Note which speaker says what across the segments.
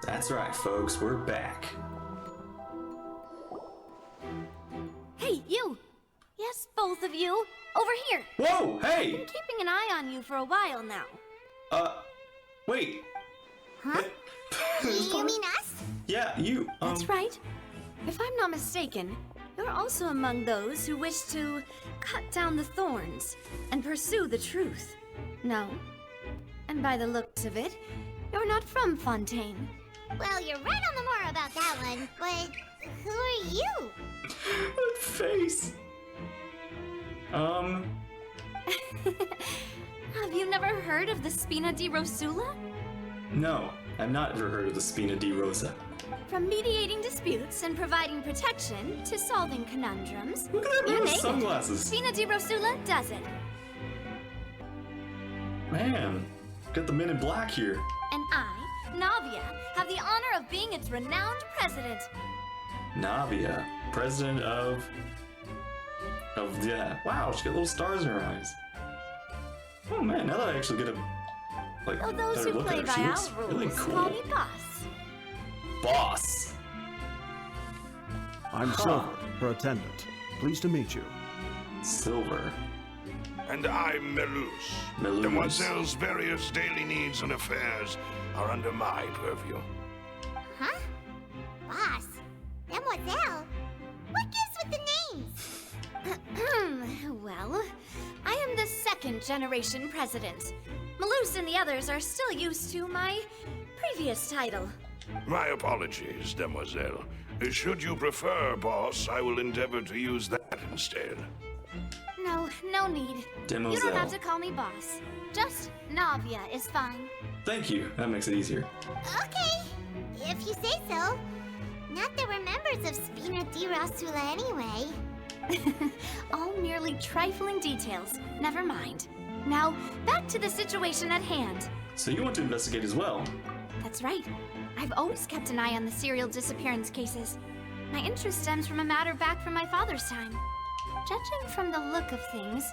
Speaker 1: That's right, folks, we're back.
Speaker 2: Hey, you! Yes, both of you! Over here!
Speaker 1: Whoa, hey!
Speaker 2: I've been keeping an eye on you for a while now.
Speaker 1: Wait.
Speaker 2: Huh? You mean us?
Speaker 1: Yeah, you,
Speaker 2: That's right. If I'm not mistaken, you're also among those who wish to cut down the thorns and pursue the truth. No? And by the looks of it, you're not from Fontaine.
Speaker 3: Well, you're right on the more about that one, but who are you?
Speaker 1: That face.
Speaker 2: Have you never heard of the Spina di Rosula?
Speaker 1: No, I've not ever heard of the Spina di Rosa.
Speaker 2: From mediating disputes and providing protection to solving conundrums,
Speaker 1: Look at that
Speaker 2: you
Speaker 1: man with
Speaker 2: name it,
Speaker 1: sunglasses.
Speaker 2: Spina di Rosula does it.
Speaker 1: Man, got the men in black here.
Speaker 2: And I, Navia, have the honor of being its renowned president.
Speaker 1: Navia, president of yeah. Wow, she got little stars in her eyes. Oh man, now that I actually get a
Speaker 2: Though those
Speaker 1: better
Speaker 2: who
Speaker 1: look
Speaker 2: play
Speaker 1: at her,
Speaker 2: by
Speaker 1: she
Speaker 2: our
Speaker 1: looks
Speaker 2: rules
Speaker 1: really
Speaker 2: call
Speaker 1: cool.
Speaker 2: me boss.
Speaker 1: Boss.
Speaker 4: I'm Silver, her attendant. Pleased to meet you.
Speaker 1: Silver.
Speaker 5: And I'm Melus.
Speaker 1: Melus.
Speaker 5: Demoiselle's various daily needs and affairs are under my purview.
Speaker 3: Huh? Boss? Mademoiselle? What gives with the names?
Speaker 2: Well, I am the second generation president. Malus and the others are still used to my previous title.
Speaker 5: My apologies, Demoiselle. Should you prefer, boss, I will endeavor to use that instead.
Speaker 2: No need.
Speaker 1: Demoiselle.
Speaker 2: You don't have to call me boss. Just Navia is fine.
Speaker 1: Thank you. That makes it easier.
Speaker 3: Okay, if you say so. Not that we're members of Spina di Rosula anyway.
Speaker 2: All merely trifling details. Never mind. Now, back to the situation at hand.
Speaker 1: So you want to investigate as well?
Speaker 2: That's right. I've always kept an eye on the serial disappearance cases. My interest stems from a matter back from my father's time. Judging from the look of things,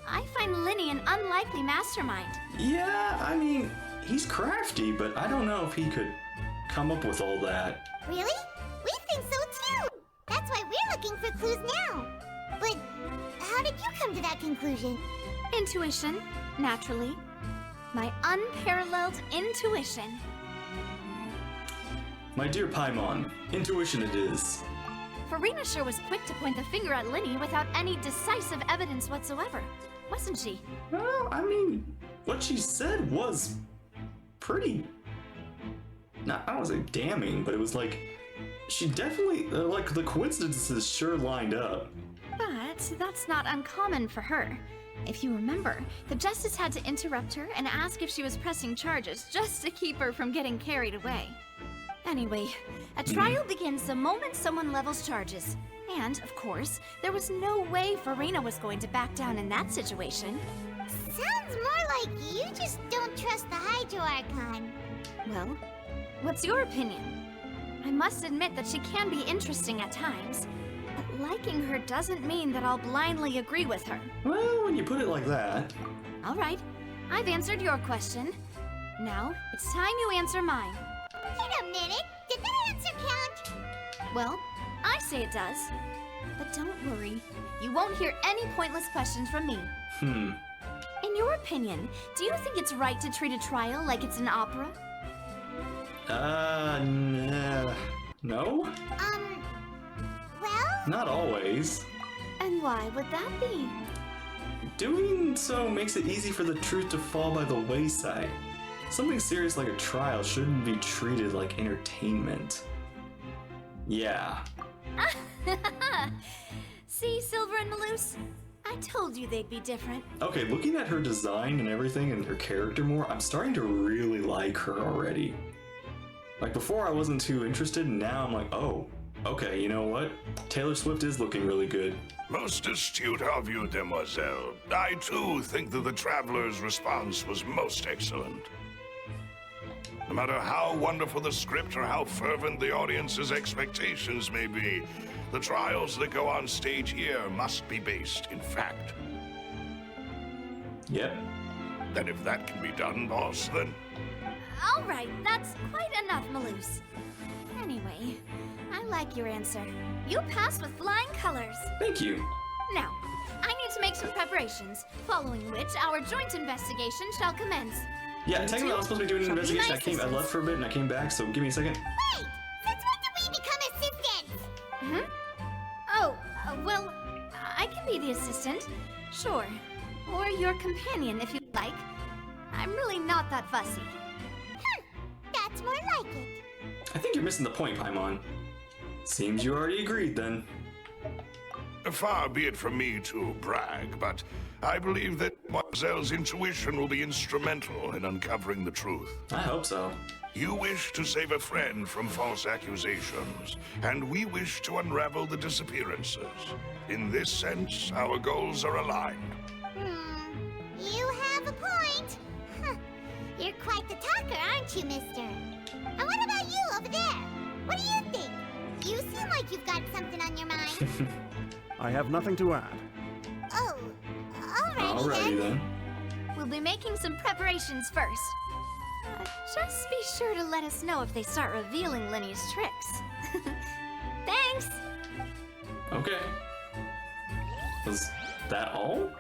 Speaker 2: I find Linny an unlikely mastermind.
Speaker 1: Yeah, I mean, he's crafty, but I don't know if he could come up with all that.
Speaker 3: Really? We think so too! That's why we're looking for clues now. But how did you come to that conclusion?
Speaker 2: Intuition, naturally. My unparalleled intuition.
Speaker 1: My dear Paimon, intuition it is.
Speaker 2: Farina sure was quick to point the finger at Linny without any decisive evidence whatsoever, wasn't she?
Speaker 1: Well, I mean, what she said was pretty... I don't want to say damning, but it was like... She definitely... like, the coincidences sure lined up.
Speaker 2: But that's not uncommon for her. If you remember, the justice had to interrupt her and ask if she was pressing charges just to keep her from getting carried away. Anyway, a trial begins the moment someone levels charges. And, of course, there was no way Farina was going to back down in that situation.
Speaker 3: Sounds more like you just don't trust the Hydro-Archon.
Speaker 2: Well, what's your opinion? I must admit that she can be interesting at times, but liking her doesn't mean that I'll blindly agree with her.
Speaker 1: Well, when you put it like that...
Speaker 2: All right, I've answered your question. Now, it's time you answer mine.
Speaker 3: Wait a minute, did that answer count?
Speaker 2: Well, I say it does. But don't worry, you won't hear any pointless questions from me. In your opinion, do you think it's right to treat a trial like it's an opera?
Speaker 1: No?
Speaker 3: Well?
Speaker 1: Not always.
Speaker 2: And why would that be?
Speaker 1: Doing so makes it easy for the truth to fall by the wayside. Something serious like a trial shouldn't be treated like entertainment. Yeah.
Speaker 2: See, Silver and Malus? I told you they'd be different.
Speaker 1: Okay, looking at her design and everything and her character more, I'm starting to really like her already. Like before I wasn't too interested, and now I'm like, oh, okay, you know what? Taylor Swift is looking really good.
Speaker 5: Most astute of you, Demoiselle. I too think that the Traveler's response was most excellent. No matter how wonderful the script or how fervent the audience's expectations may be, the trials that go on stage here must be based in fact.
Speaker 1: Yep.
Speaker 5: And if that can be done, boss, then...
Speaker 2: Alright, that's quite enough, Maloose. Anyway, I like your answer. You passed with flying colors.
Speaker 1: Thank you.
Speaker 2: Now, I need to make some preparations, following which our joint investigation shall commence.
Speaker 1: Yeah, technically I was supposed to be doing an investigation. I left for a bit and I came back, so give me a second.
Speaker 3: Wait! Since when did we become assistants?
Speaker 2: Oh, well, I can be the assistant. Sure. Or your companion, if you'd like. I'm really not that fussy.
Speaker 3: That's more like it.
Speaker 1: I think you're missing the point, Paimon. Seems you already agreed then.
Speaker 5: Far be it from me to brag, but I believe that Mademoiselle's intuition will be instrumental in uncovering the truth.
Speaker 1: I hope so.
Speaker 5: You wish to save a friend from false accusations, and we wish to unravel the disappearances. In this sense, our goals are aligned.
Speaker 3: You have a point. Huh. You're quite the talker, aren't you, mister? And what about you over there? What do you think? You seem like you've got something on your mind.
Speaker 4: I have nothing to add.
Speaker 3: Oh,
Speaker 1: Alrighty then.
Speaker 2: We'll be making some preparations first. Just be sure to let us know if they start revealing Lenny's tricks. Thanks!
Speaker 1: Okay. Was that all?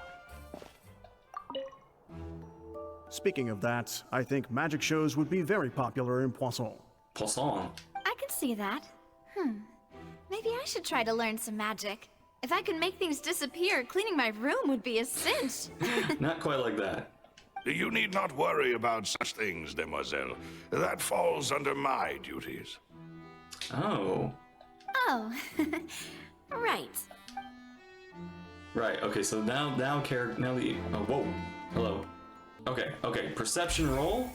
Speaker 4: Speaking of that, I think magic shows would be very popular in Poisson.
Speaker 1: Poisson.
Speaker 2: I can see that. Maybe I should try to learn some magic. If I could make things disappear, cleaning my room would be a cinch.
Speaker 1: Not quite like that.
Speaker 5: You need not worry about such things, demoiselle. That falls under my duties.
Speaker 1: Oh.
Speaker 2: Oh, right.
Speaker 1: Right, okay, so now the, oh, whoa, hello. Okay, perception roll.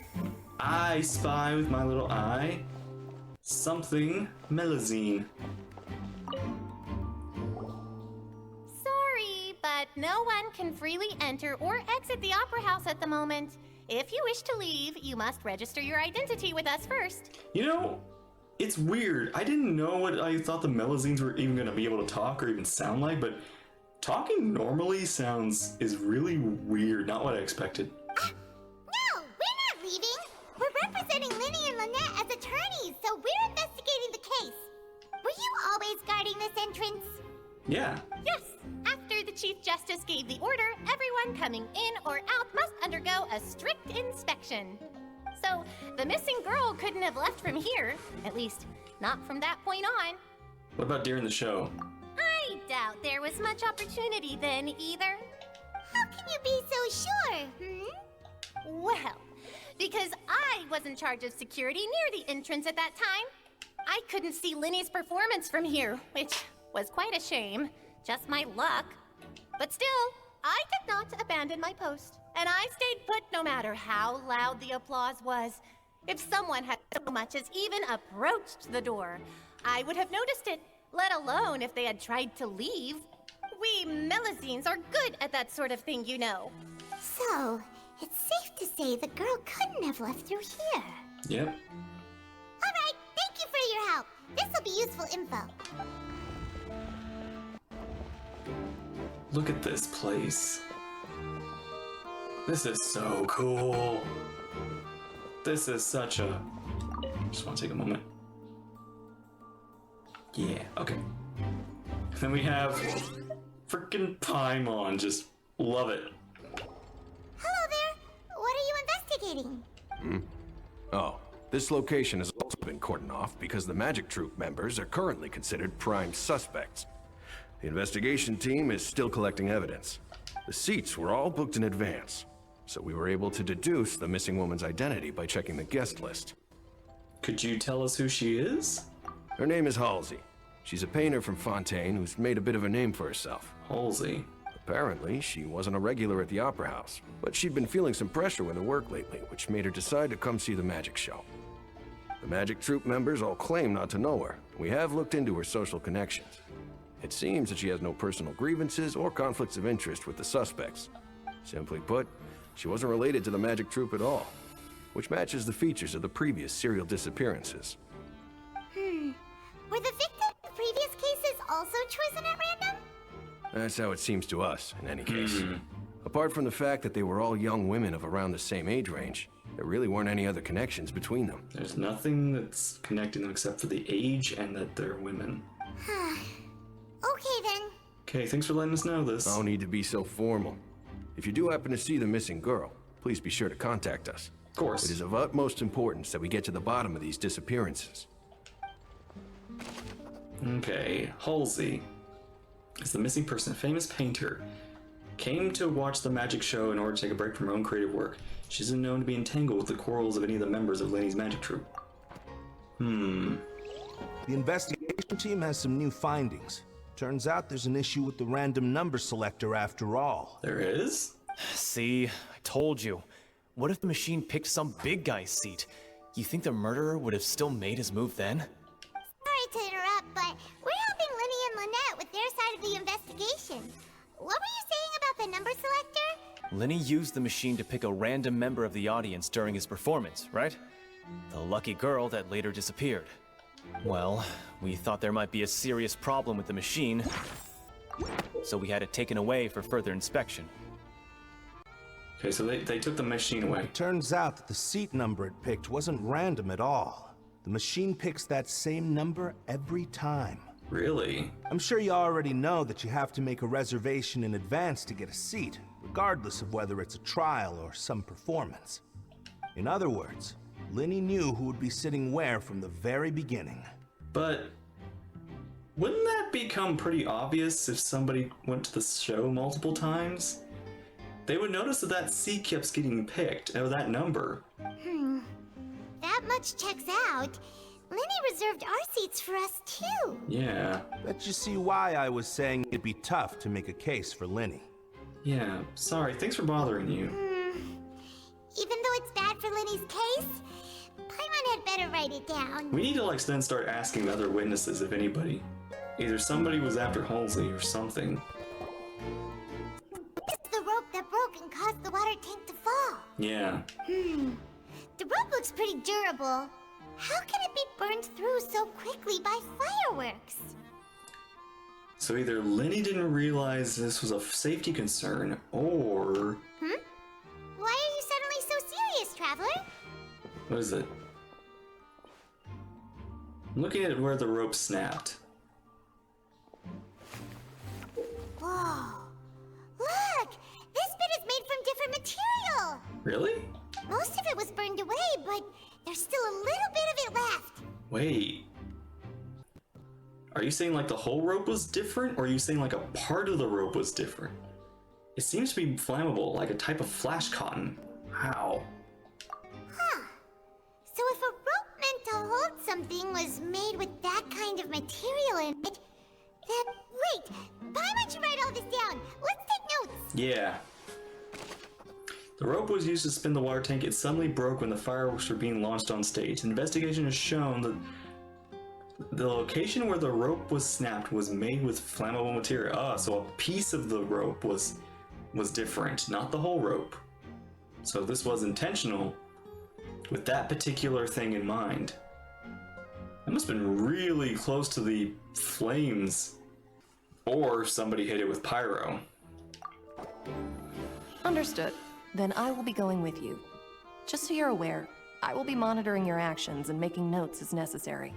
Speaker 1: I spy with my little eye something melazine.
Speaker 6: Sorry, but no one can freely enter or exit the Opera House at the moment. If you wish to leave, you must register your identity with us first.
Speaker 1: You know, it's weird. I didn't know what I thought the melazines were even gonna be able to talk or even sound like, but talking normally is really weird, not what I expected.
Speaker 3: No, we're not leaving. We're representing Linny and Lynette as attorneys, so we're investigating the case. Were you always guarding this entrance?
Speaker 1: Yeah.
Speaker 6: Yes, after the Chief Justice gave the order, everyone coming in or out must undergo a strict inspection. So, the missing girl couldn't have left from here, at least not from that point on.
Speaker 1: What about during the show?
Speaker 6: I doubt there was much opportunity then either.
Speaker 3: How can you be so sure,
Speaker 6: Well, because I was in charge of security near the entrance at that time. I couldn't see Linny's performance from here, which was quite a shame. Just my luck. But still, I did not abandon my post, and I stayed put no matter how loud the applause was. If someone had so much as even approached the door, I would have noticed it, let alone if they had tried to leave. We Melazines are good at that sort of thing, you know.
Speaker 3: So, it's safe to say the girl couldn't have left through here.
Speaker 1: Yep.
Speaker 3: Alright, thank you for your help. This'll be useful info.
Speaker 1: Look at this place. This is so cool. This is such a... Just want to take a moment. Yeah, okay. Then we have freaking Paimon. Just love it.
Speaker 3: Hello there. What are you investigating?
Speaker 7: Oh, this location has also been cordoned off because the Magic Troupe members are currently considered prime suspects. The investigation team is still collecting evidence. The seats were all booked in advance, so we were able to deduce the missing woman's identity by checking the guest list.
Speaker 1: Could you tell us who she is?
Speaker 7: Her name is Halsey. She's a painter from Fontaine who's made a bit of a name for herself.
Speaker 1: Halsey.
Speaker 7: Apparently, she wasn't a regular at the Opera House, but she'd been feeling some pressure with her work lately, which made her decide to come see the magic show. The Magic Troupe members all claim not to know her. We have looked into her social connections. It seems that she has no personal grievances or conflicts of interest with the suspects. Simply put, she wasn't related to the Magic Troupe at all, which matches the features of the previous serial disappearances.
Speaker 3: Were the victims of previous cases also chosen at random?
Speaker 7: That's how it seems to us, in any case. Apart from the fact that they were all young women of around the same age range, there really weren't any other connections between them.
Speaker 1: There's nothing that's connecting them except for the age and that they're women.
Speaker 3: Okay then.
Speaker 1: Okay, thanks for letting us know this.
Speaker 7: No need to be so formal. If you do happen to see the missing girl, please be sure to contact us.
Speaker 1: Of course.
Speaker 7: It is of utmost importance that we get to the bottom of these disappearances.
Speaker 1: Okay, Halsey is the missing person, a famous painter. Came to watch the magic show in order to take a break from her own creative work. She isn't known to be entangled with the quarrels of any of the members of Lenny's magic troupe.
Speaker 8: The investigation team has some new findings. Turns out there's an issue with the random number selector after all.
Speaker 1: There is?
Speaker 9: See, I told you. What if the machine picked some big guy's seat? You think the murderer would have still made his move then?
Speaker 3: Sorry to interrupt, but we're helping Lenny and Lynette with their side of the investigation. What were you saying about the number selector?
Speaker 9: Lenny used the machine to pick a random member of the audience during his performance, right? The lucky girl that later disappeared. Well, we thought there might be a serious problem with the machine, so we had it taken away for further inspection.
Speaker 1: Okay, so they took the machine away.
Speaker 8: Turns out that the seat number it picked wasn't random at all. The machine picks that same number every time.
Speaker 1: Really?
Speaker 8: I'm sure you already know that you have to make a reservation in advance to get a seat, regardless of whether it's a trial or some performance. In other words, Lenny knew who would be sitting where from the very beginning.
Speaker 1: But wouldn't that become pretty obvious if somebody went to the show multiple times? They would notice that that seat keeps getting picked, or that number.
Speaker 3: That much checks out. Lenny reserved our seats for us too.
Speaker 1: Yeah.
Speaker 8: Bet you see why I was saying it'd be tough to make a case for Lenny.
Speaker 1: Yeah, sorry, thanks for bothering you.
Speaker 3: Even though it's bad for Lenny's case, Paimon had better write it down.
Speaker 1: We need to then start asking the other witnesses if anybody. Either somebody was after Halsey or something.
Speaker 3: It's the rope that broke and caused the water tank to fall.
Speaker 1: Yeah.
Speaker 3: The rope looks pretty durable. How can it be burned through so quickly by fireworks?
Speaker 1: So either Lenny didn't realize this was a safety concern, or...
Speaker 3: Why are you suddenly so serious, Traveler?
Speaker 1: What is it? I'm looking at where the rope snapped.
Speaker 3: Whoa. Look! This bit is made from different material!
Speaker 1: Really?
Speaker 3: Most of it was burned away, but there's still a little bit of it left.
Speaker 1: Wait. Are you saying like the whole rope was different, or are you saying like a part of the rope was different? It seems to be flammable, like a type of flash cotton. How?
Speaker 3: So if a rope meant to hold something was made with that kind of material in it, then wait, Paimon should write all this down. Let's take notes.
Speaker 1: Yeah. The rope was used to spin the water tank. It suddenly broke when the fireworks were being launched on stage. An investigation has shown that the location where the rope was snapped was made with flammable material. Ah, so a piece of the rope was different, not the whole rope. So this was intentional with that particular thing in mind. It must have been really close to the flames, or somebody hit it with pyro.
Speaker 10: Understood. Then I will be going with you. Just so you're aware, I will be monitoring your actions and making notes as necessary.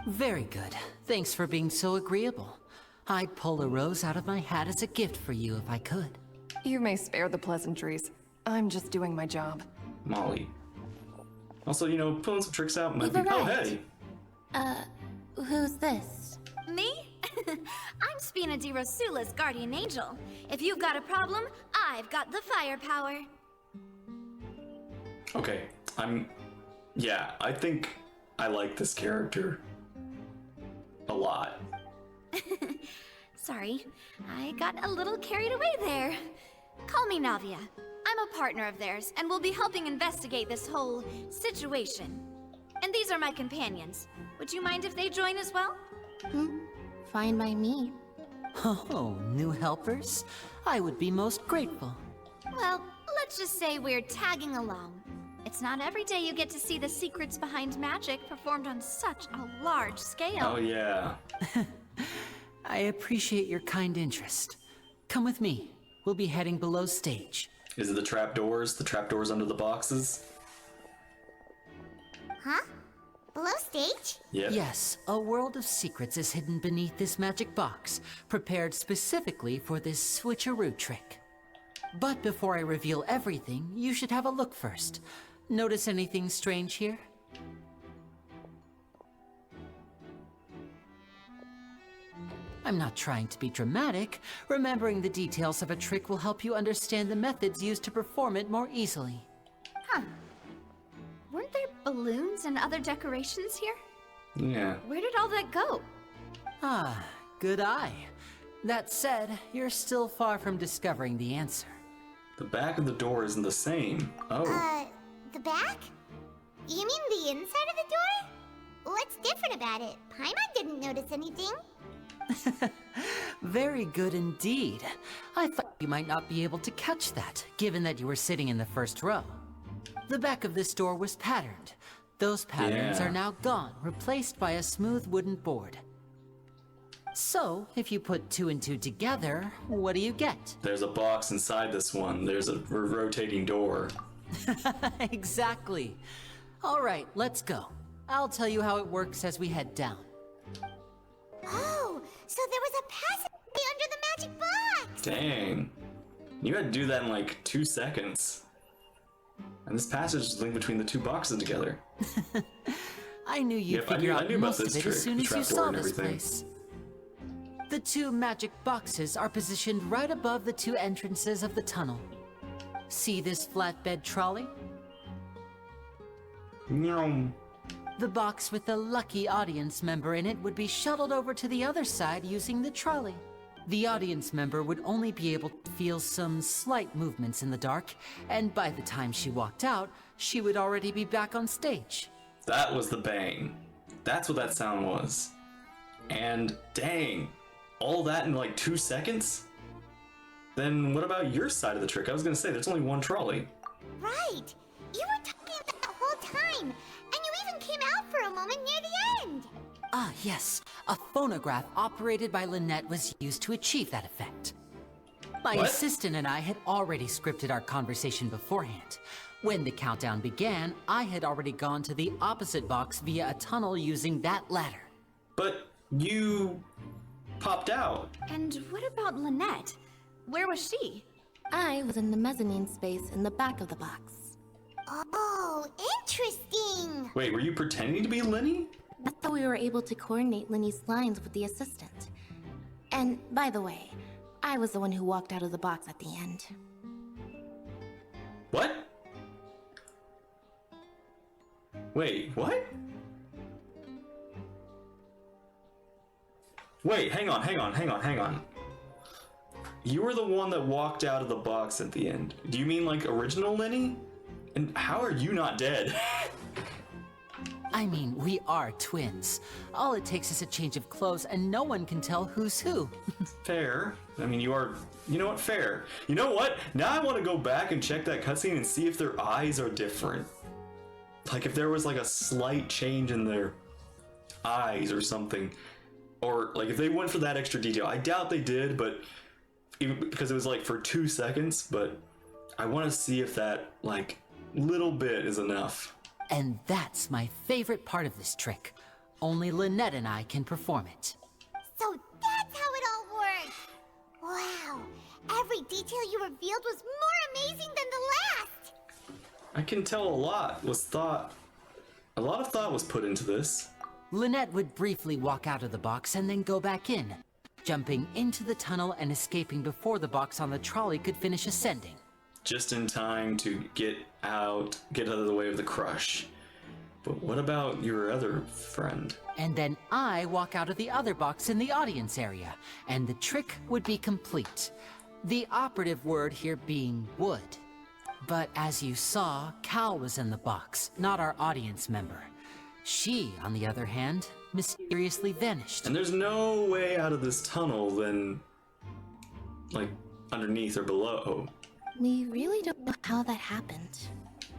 Speaker 11: Very good. Thanks for being so agreeable. I'd pull a rose out of my hat as a gift for you if I could.
Speaker 10: You may spare the pleasantries. I'm just doing my job.
Speaker 1: Molly. Also, you know, pulling some tricks out might be...
Speaker 6: You've
Speaker 1: Oh,
Speaker 6: arrived.
Speaker 1: hey!
Speaker 6: Who's this?
Speaker 2: Me? I'm Spina di Rosula's guardian angel. If you've got a problem, I've got the firepower.
Speaker 1: Okay, yeah, I think I like this character a lot.
Speaker 2: Sorry, I got a little carried away there. Call me Navia. I'm a partner of theirs, and will be helping investigate this whole situation. And these are my companions. Would you mind if they join as well?
Speaker 6: Fine by me.
Speaker 11: Oh, new helpers? I would be most grateful.
Speaker 2: Well, let's just say we're tagging along. It's not every day you get to see the secrets behind magic performed on such a large scale.
Speaker 1: Oh, yeah.
Speaker 11: I appreciate your kind interest. Come with me. We'll be heading below stage.
Speaker 1: Is it the trapdoors? The trapdoors under the boxes?
Speaker 3: Huh? Below stage?
Speaker 1: Yep.
Speaker 11: Yes, a world of secrets is hidden beneath this magic box, prepared specifically for this switcheroo trick. But before I reveal everything, you should have a look first. Notice anything strange here? I'm not trying to be dramatic. Remembering the details of a trick will help you understand the methods used to perform it more easily.
Speaker 2: Huh. Weren't there balloons and other decorations here?
Speaker 1: Yeah.
Speaker 2: Where did all that go?
Speaker 11: Ah, good eye. That said, you're still far from discovering the answer.
Speaker 1: The back of the door isn't the same. Oh.
Speaker 3: The back? You mean the inside of the door? What's different about it? Paimon didn't notice anything.
Speaker 11: Very good indeed. I thought you might not be able to catch that, given that you were sitting in the first row. The back of this door was patterned. Those patterns are now gone, replaced by a smooth wooden board. So, if you put 2 and 2 together, what do you get?
Speaker 1: There's a box inside this one. There's a rotating door.
Speaker 11: Exactly. All right, let's go. I'll tell you how it works as we head down.
Speaker 3: Oh, so there was a passageway under the magic box!
Speaker 1: Dang. You had to do that in like 2 seconds. And this passage is linked between the 2 boxes together.
Speaker 11: I knew you'd
Speaker 1: Yep,
Speaker 11: figure
Speaker 1: I
Speaker 11: out
Speaker 1: knew about
Speaker 11: most of
Speaker 1: this
Speaker 11: it
Speaker 1: trick,
Speaker 11: as soon
Speaker 1: the
Speaker 11: as you
Speaker 1: trapdoor
Speaker 11: saw
Speaker 1: and
Speaker 11: this
Speaker 1: everything.
Speaker 11: place. The 2 magic boxes are positioned right above the 2 entrances of the tunnel. See this flatbed trolley?
Speaker 1: Meow.
Speaker 11: The box with the lucky audience member in it would be shuttled over to the other side using the trolley. The audience member would only be able to feel some slight movements in the dark, and by the time she walked out, she would already be back on stage.
Speaker 1: That was the bang. That's what that sound was. And dang, all that in like 2 seconds? Then what about your side of the trick? I was gonna say, there's only 1 trolley.
Speaker 3: Right! You were talking about the whole time, and you even came out for a moment near the end!
Speaker 11: Ah, yes. A phonograph operated by Lynette was used to achieve that effect. My
Speaker 1: What?
Speaker 11: assistant and I had already scripted our conversation beforehand. When the countdown began, I had already gone to the opposite box via a tunnel using that ladder.
Speaker 1: But you popped out.
Speaker 2: And what about Lynette? Where was she?
Speaker 6: I was in the mezzanine space in the back of the box.
Speaker 3: Oh, interesting!
Speaker 1: Wait, were you pretending to be Lenny?
Speaker 6: That's how we were able to coordinate Linny's lines with the assistant. And by the way, I was the one who walked out of the box at the end.
Speaker 1: What? Wait, what? Wait, hang on. You were the one that walked out of the box at the end. Do you mean like original Lenny? And how are you not dead?
Speaker 11: I mean, we are twins. All it takes is a change of clothes and no one can tell who's who.
Speaker 1: Fair. I mean, you know what, fair. You know what? Now I want to go back and check that cutscene and see if their eyes are different. Like if there was like a slight change in their eyes or something. Or like if they went for that extra detail. I doubt they did, but even because it was like for 2 seconds, but I want to see if that like little bit is enough.
Speaker 11: And that's my favorite part of this trick. Only Lynette and I can perform it.
Speaker 3: So that's how it all worked! Wow, every detail you revealed was more amazing than the last!
Speaker 1: I can tell a lot of thought was put into this.
Speaker 11: Lynette would briefly walk out of the box and then go back in, jumping into the tunnel and escaping before the box on the trolley could finish ascending.
Speaker 1: Just in time to get out of the way of the crush. But what about your other friend?
Speaker 11: And then I walk out of the other box in the audience area, and the trick would be complete. The operative word here being would. But as you saw, Cal was in the box, not our audience member. She, on the other hand, mysteriously vanished.
Speaker 1: And there's no way out of this tunnel than, like, underneath or below.
Speaker 6: We really don't know how that happened.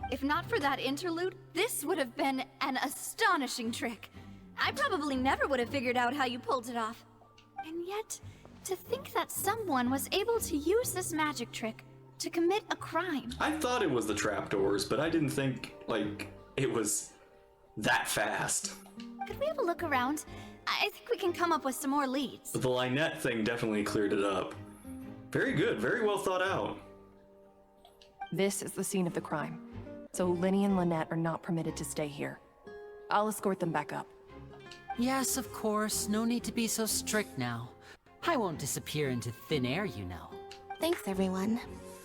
Speaker 2: If not for that interlude, this would have been an astonishing trick. I probably never would have figured out how you pulled it off. And yet, To think that someone was able to use this magic trick to commit a crime.
Speaker 1: I thought it was the trapdoors, but I didn't think, like, it was that fast.
Speaker 2: Could we have a look around? I think we can come up with some more leads.
Speaker 1: But the Lynette thing definitely cleared it up. Very good, very well thought out.
Speaker 10: This is the scene of the crime, so Linny and Lynette are not permitted to stay here. I'll escort them back up.
Speaker 11: Yes, of course. No need to be so strict now. I won't disappear into thin air, you know.
Speaker 6: Thanks, everyone.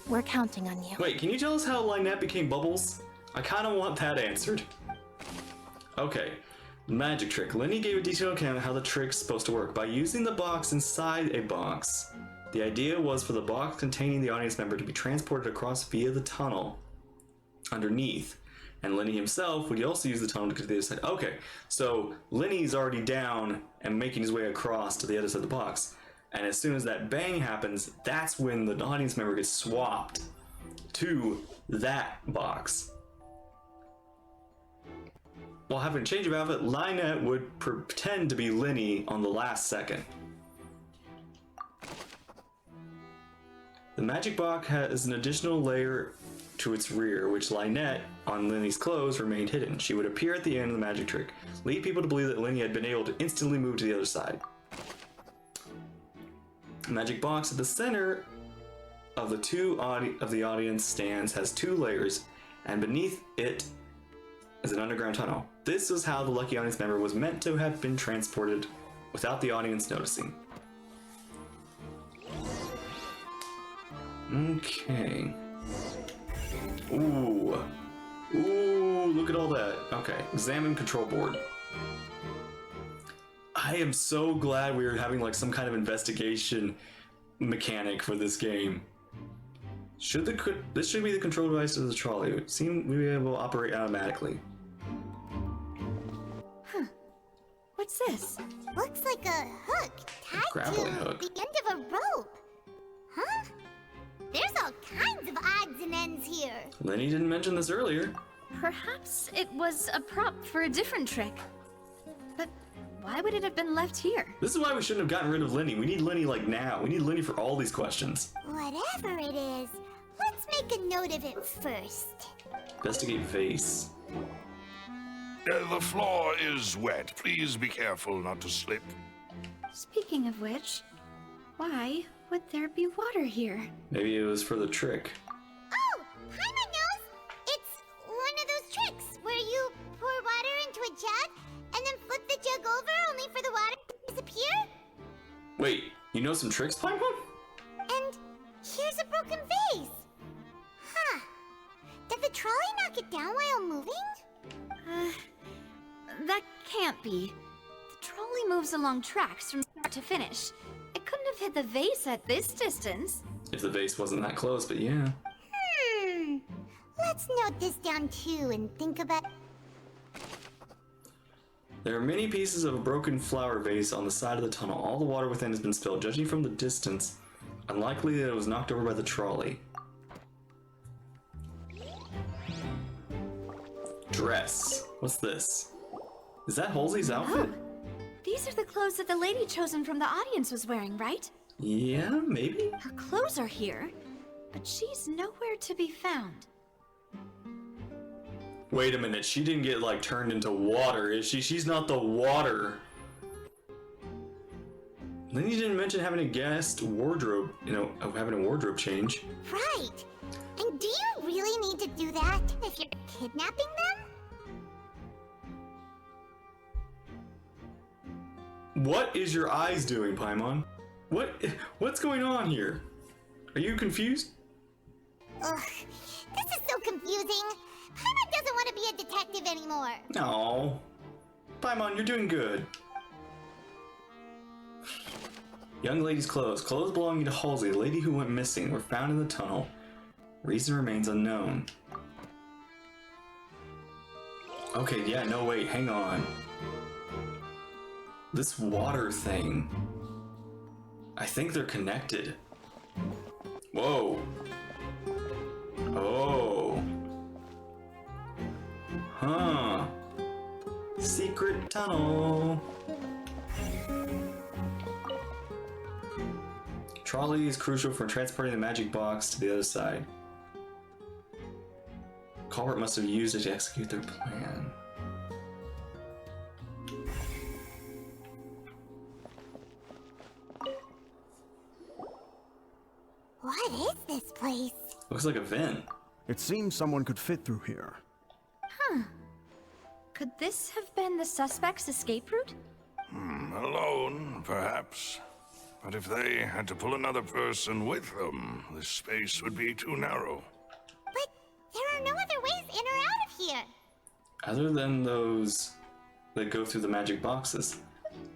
Speaker 6: We're counting on you.
Speaker 1: Wait, can you tell us how Lynette became Bubbles? I kind of want that answered. Okay, magic trick. Linny gave a detailed account of how the trick's supposed to work by using the box inside a box. The idea was for the box containing the audience member to be transported across via the tunnel underneath. And Linny himself would also use the tunnel to get to the other side. Okay, so Linny's already down and making his way across to the other side of the box. And as soon as that bang happens, that's when the audience member gets swapped to that box. While having a change of outfit, Lynette would pretend to be Linny on the last second. The magic box has an additional layer to its rear, which Lynette, on Linny's clothes, remained hidden. She would appear at the end of the magic trick, lead people to believe that Linny had been able to instantly move to the other side. The magic box at the center of the audience stands has 2 layers, and beneath it is an underground tunnel. This was how the lucky audience member was meant to have been transported without the audience noticing. Okay. Ooh, look at all that. Okay, examine control board. I am so glad we are having like some kind of investigation mechanic for this game. This should be the control device of the trolley. It seems we be able to operate automatically.
Speaker 2: Huh. What's this?
Speaker 3: Looks like a hook tied
Speaker 1: Grappling
Speaker 3: to
Speaker 1: hook.
Speaker 3: the end of a rope. Huh? There's all kinds of odds and ends here.
Speaker 1: Linny didn't mention this earlier.
Speaker 2: Perhaps it was a prop for a different trick. But why would it have been left here?
Speaker 1: This is why we shouldn't have gotten rid of Linny. We need Linny like now. We need Linny for all these questions.
Speaker 3: Whatever it is, let's make a note of it first.
Speaker 1: Investigate vase.
Speaker 5: The floor is wet. Please be careful not to slip.
Speaker 2: Speaking of which, why would there be water here?
Speaker 1: Maybe it was for the trick.
Speaker 3: Oh, Paimon knows! It's one of those tricks where you pour water into a jug and then flip the jug over only for the water to disappear.
Speaker 1: Wait, you know some tricks, Paimon?
Speaker 3: And here's a broken vase. Huh. Did the trolley knock it down while moving?
Speaker 2: That can't be. The trolley moves along tracks from start to finish. It couldn't have hit the vase at this distance.
Speaker 1: If the vase wasn't that close, but yeah.
Speaker 3: Let's note this down too and think about...
Speaker 1: There are many pieces of a broken flower vase on the side of the tunnel. All the water within has been spilled. Judging from the distance, unlikely that it was knocked over by the trolley. Dress. What's this? Is that Halsey's outfit?
Speaker 2: These are the clothes that the lady chosen from the audience was wearing, right?
Speaker 1: Yeah, maybe?
Speaker 2: Her clothes are here, but she's nowhere to be found.
Speaker 1: Wait a minute, she didn't get like turned into water, is she? She's not the water. Then you didn't mention having a guest wardrobe, having a wardrobe change.
Speaker 3: Right. And do you really need to do that if you're kidnapping them?
Speaker 1: What is your eyes doing, Paimon? What's going on here? Are you confused?
Speaker 3: Ugh, this is so confusing. Paimon doesn't want to be a detective anymore.
Speaker 1: No. Paimon, you're doing good. Young lady's clothes. Clothes belonging to Halsey, the lady who went missing, were found in the tunnel. Reason remains unknown. Okay, yeah, no, wait, hang on. This water thing. I think they're connected. Whoa. Oh. Huh. Secret tunnel. Trolley is crucial for transporting the magic box to the other side. Culprit must have used it to execute their plan.
Speaker 3: What is this place?
Speaker 1: Looks like a vent.
Speaker 4: It seems someone could fit through here.
Speaker 2: Huh. Could this have been the suspect's escape route?
Speaker 5: Alone, perhaps. But if they had to pull another person with them, this space would be too narrow.
Speaker 3: But there are no other ways in or out of here.
Speaker 1: Other than those that go through the magic boxes.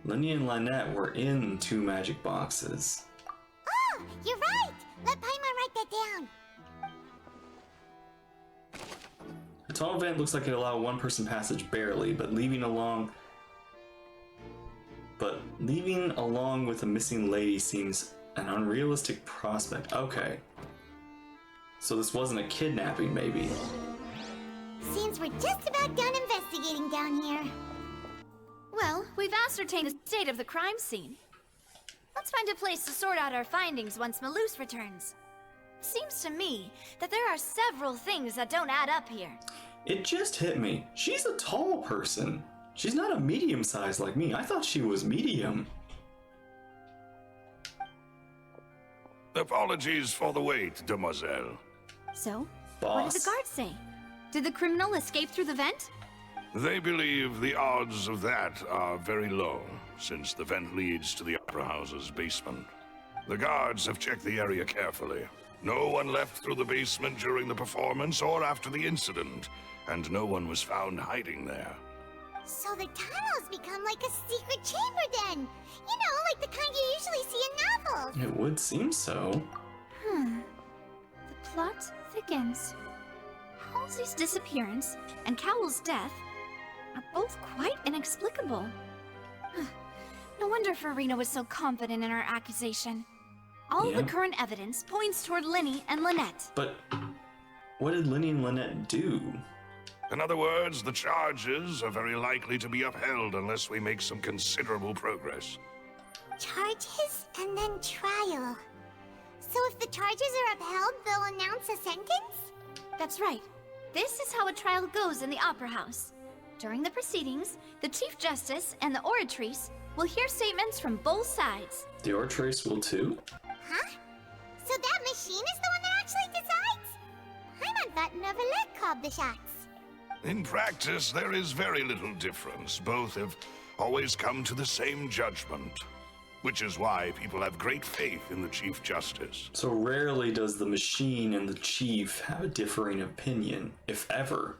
Speaker 1: Lenny and Lynette were in 2 magic boxes.
Speaker 3: Oh, you're right. Let Paimon write that down.
Speaker 1: The tall vent looks like it allowed 1 person passage barely, but leaving along with a missing lady seems an unrealistic prospect. Okay. So this wasn't a kidnapping, maybe.
Speaker 3: Seems we're just about done investigating down here.
Speaker 2: Well, we've ascertained the state of the crime scene. Let's find a place to sort out our findings once Malus returns. Seems to me that there are several things that don't add up here.
Speaker 1: It just hit me. She's a tall person. She's not a medium size like me. I thought she was medium.
Speaker 5: Apologies for the wait, demoiselle.
Speaker 2: So,
Speaker 1: Boss.
Speaker 2: what did the guards say? Did the criminal escape through the vent?
Speaker 5: They believe the odds of that are very low, since the vent leads to the Opera House's basement. The guards have checked the area carefully. No one left through the basement during the performance or after the incident, and no one was found hiding there.
Speaker 3: So the tunnels become like a secret chamber then. You know, like the kind you usually see in novels.
Speaker 1: It would seem so.
Speaker 2: The plot thickens. Halsey's disappearance and Cowell's death are both quite inexplicable. No wonder Farina was so confident in her accusation. All
Speaker 1: Yeah.
Speaker 2: the current evidence points toward Linny and Lynette.
Speaker 1: But what did Lenny and Lynette do?
Speaker 5: In other words, the charges are very likely to be upheld unless we make some considerable progress.
Speaker 3: Charges and then trial. So if the charges are upheld, they'll announce a sentence?
Speaker 2: That's right. This is how a trial goes in the Opera House. During the proceedings, the Chief Justice and the Oratrice will hear statements from both sides.
Speaker 1: The Oratrice will too?
Speaker 3: Huh? So that machine is the one that actually decides? Paimon thought Neuvillette called the shots.
Speaker 5: In practice, there is very little difference. Both have always come to the same judgment, which is why people have great faith in the Chief Justice.
Speaker 1: So rarely does the machine and the chief have a differing opinion, if ever.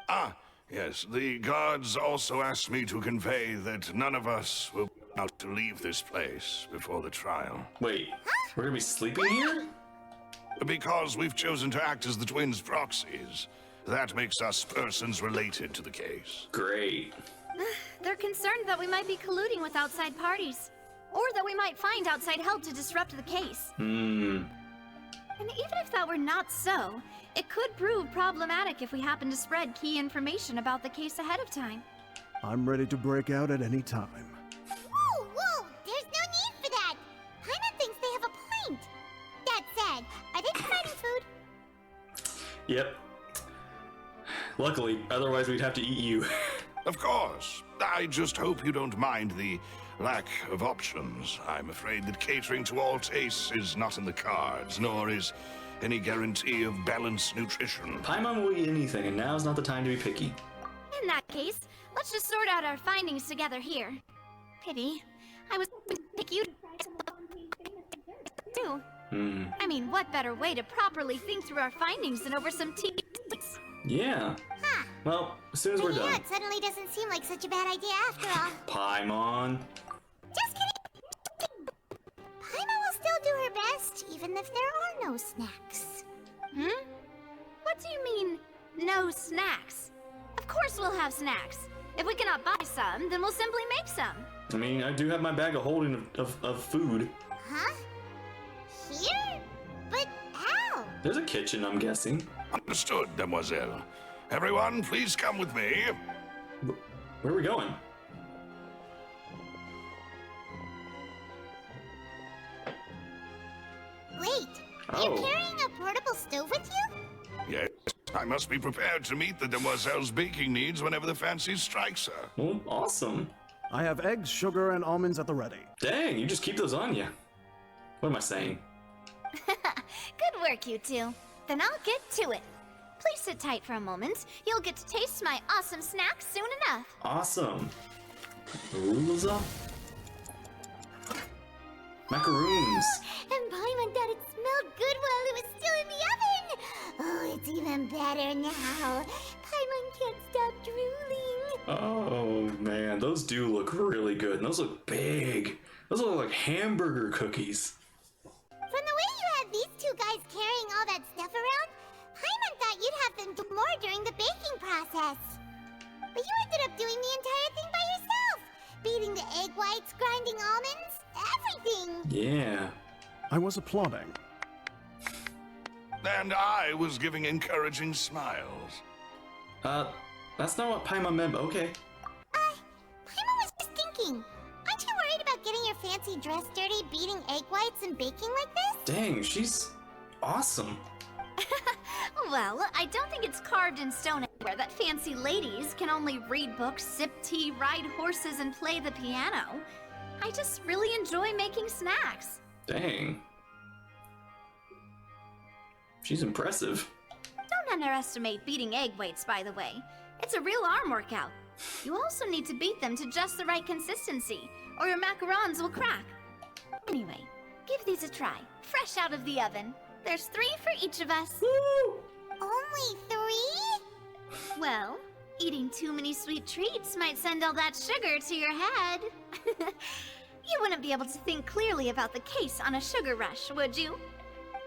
Speaker 5: Ah, yes, the guards also asked me to convey that none of us will be allowed to leave this place before the trial.
Speaker 1: Wait, we're gonna be sleeping here?
Speaker 5: Because we've chosen to act as the twins' proxies. That makes us persons related to the case.
Speaker 1: Great.
Speaker 2: They're concerned that we might be colluding with outside parties, or that we might find outside help to disrupt the case. And even if that were not so, it could prove problematic if we happen to spread key information about the case ahead of time.
Speaker 4: I'm ready to break out at any time.
Speaker 3: Whoa, whoa! There's no need for that! Paimon thinks they have a point! That said, are they providing food?
Speaker 1: Yep. Luckily, otherwise we'd have to eat you.
Speaker 5: Of course. I just hope you don't mind the lack of options. I'm afraid that catering to all tastes is not in the cards, nor is any guarantee of balanced nutrition.
Speaker 1: Paimon will eat anything, and now's not the time to be picky.
Speaker 2: In that case, let's just sort out our findings together here. Pity. I was going to pick you too. I mean, what better way to properly think through our findings than over some tea?
Speaker 1: Yeah.
Speaker 3: Huh.
Speaker 1: Well, as soon as we're
Speaker 3: Yeah,
Speaker 1: done.
Speaker 3: it suddenly doesn't seem like such a bad idea after all.
Speaker 1: Paimon.
Speaker 3: Just kidding! Paimon will still do her best, even if there are no snacks.
Speaker 2: What do you mean, no snacks? Of course we'll have snacks. If we cannot buy some, then we'll simply make some.
Speaker 1: I mean, I do have my bag of holding of food.
Speaker 3: Huh? Here? But how?
Speaker 1: There's a kitchen, I'm guessing.
Speaker 5: Understood, demoiselle. Everyone, please come with me.
Speaker 1: Where are we going?
Speaker 3: Wait,
Speaker 1: Oh.
Speaker 3: you're carrying a portable stove with you?
Speaker 5: Yes, I must be prepared to meet the demoiselle's baking needs whenever the fancy strikes her.
Speaker 1: Well, awesome.
Speaker 4: I have eggs, sugar, and almonds at the ready.
Speaker 1: Dang, you just keep those on you. What am I saying?
Speaker 2: Good work, you two. Then I'll get to it. Please sit tight for a moment. You'll get to taste my awesome snack soon enough.
Speaker 1: Awesome. Ruza? Macaroons.
Speaker 3: And Paimon thought it smelled good while it was still in the oven. Oh, it's even better now. Paimon can't stop drooling.
Speaker 1: Oh man, those do look really good. And those look big. Those look like hamburger cookies.
Speaker 3: From the way you had these two guys carrying all that stuff around, Paimon thought you'd have them do more during the baking process. But you ended up doing the entire thing by yourself. Beating the egg whites, grinding almonds, everything.
Speaker 1: Yeah.
Speaker 4: I was applauding.
Speaker 5: And I was giving encouraging smiles.
Speaker 1: That's not what Paimon meant, but okay.
Speaker 3: Paimon was just thinking. Aren't you worried about getting your fancy dress dirty, beating egg whites and baking like this?
Speaker 1: Dang, she's awesome.
Speaker 2: Well, I don't think it's carved in stone anywhere that fancy ladies can only read books, sip tea, ride horses, and play the piano. I just really enjoy making snacks.
Speaker 1: Dang. She's impressive.
Speaker 2: Don't underestimate beating egg weights, by the way. It's a real arm workout. You also need to beat them to just the right consistency, or your macarons will crack. Anyway, give these a try, fresh out of the oven. There's 3 for each of us.
Speaker 1: Woo!
Speaker 3: Only 3?
Speaker 2: Well, eating too many sweet treats might send all that sugar to your head. You wouldn't be able to think clearly about the case on a sugar rush, would you?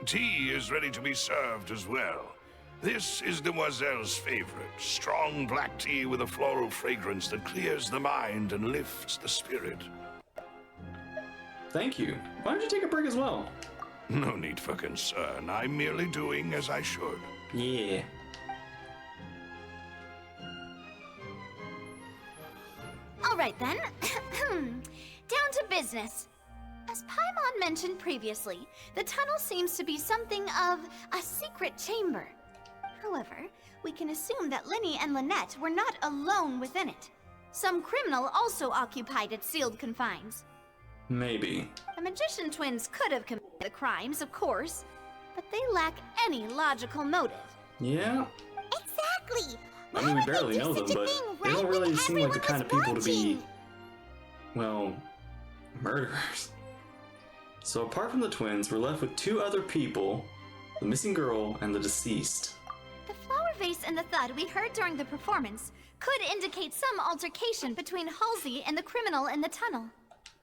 Speaker 5: Tea is ready to be served as well. This is Demoiselle's favorite, strong black tea with a floral fragrance that clears the mind and lifts the spirit.
Speaker 1: Thank you. Why don't you take a break as well?
Speaker 5: No need for concern. I'm merely doing as I should.
Speaker 1: Yeah.
Speaker 2: All right then. Down to business. As Paimon mentioned previously, the tunnel seems to be something of a secret chamber. However, we can assume that Linny and Lynette were not alone within it. Some criminal also occupied its sealed confines.
Speaker 1: Maybe.
Speaker 2: The magician twins could have committed the crimes, of course, but they lack any logical motive.
Speaker 1: Yeah.
Speaker 3: Exactly.
Speaker 1: I mean, we barely know them, but they don't really seem like the kind of people to be, well, murderers. So apart from the twins, we're left with 2 other people, the missing girl and the deceased.
Speaker 2: The flower vase and the thud we heard during the performance could indicate some altercation between Halsey and the criminal in the tunnel,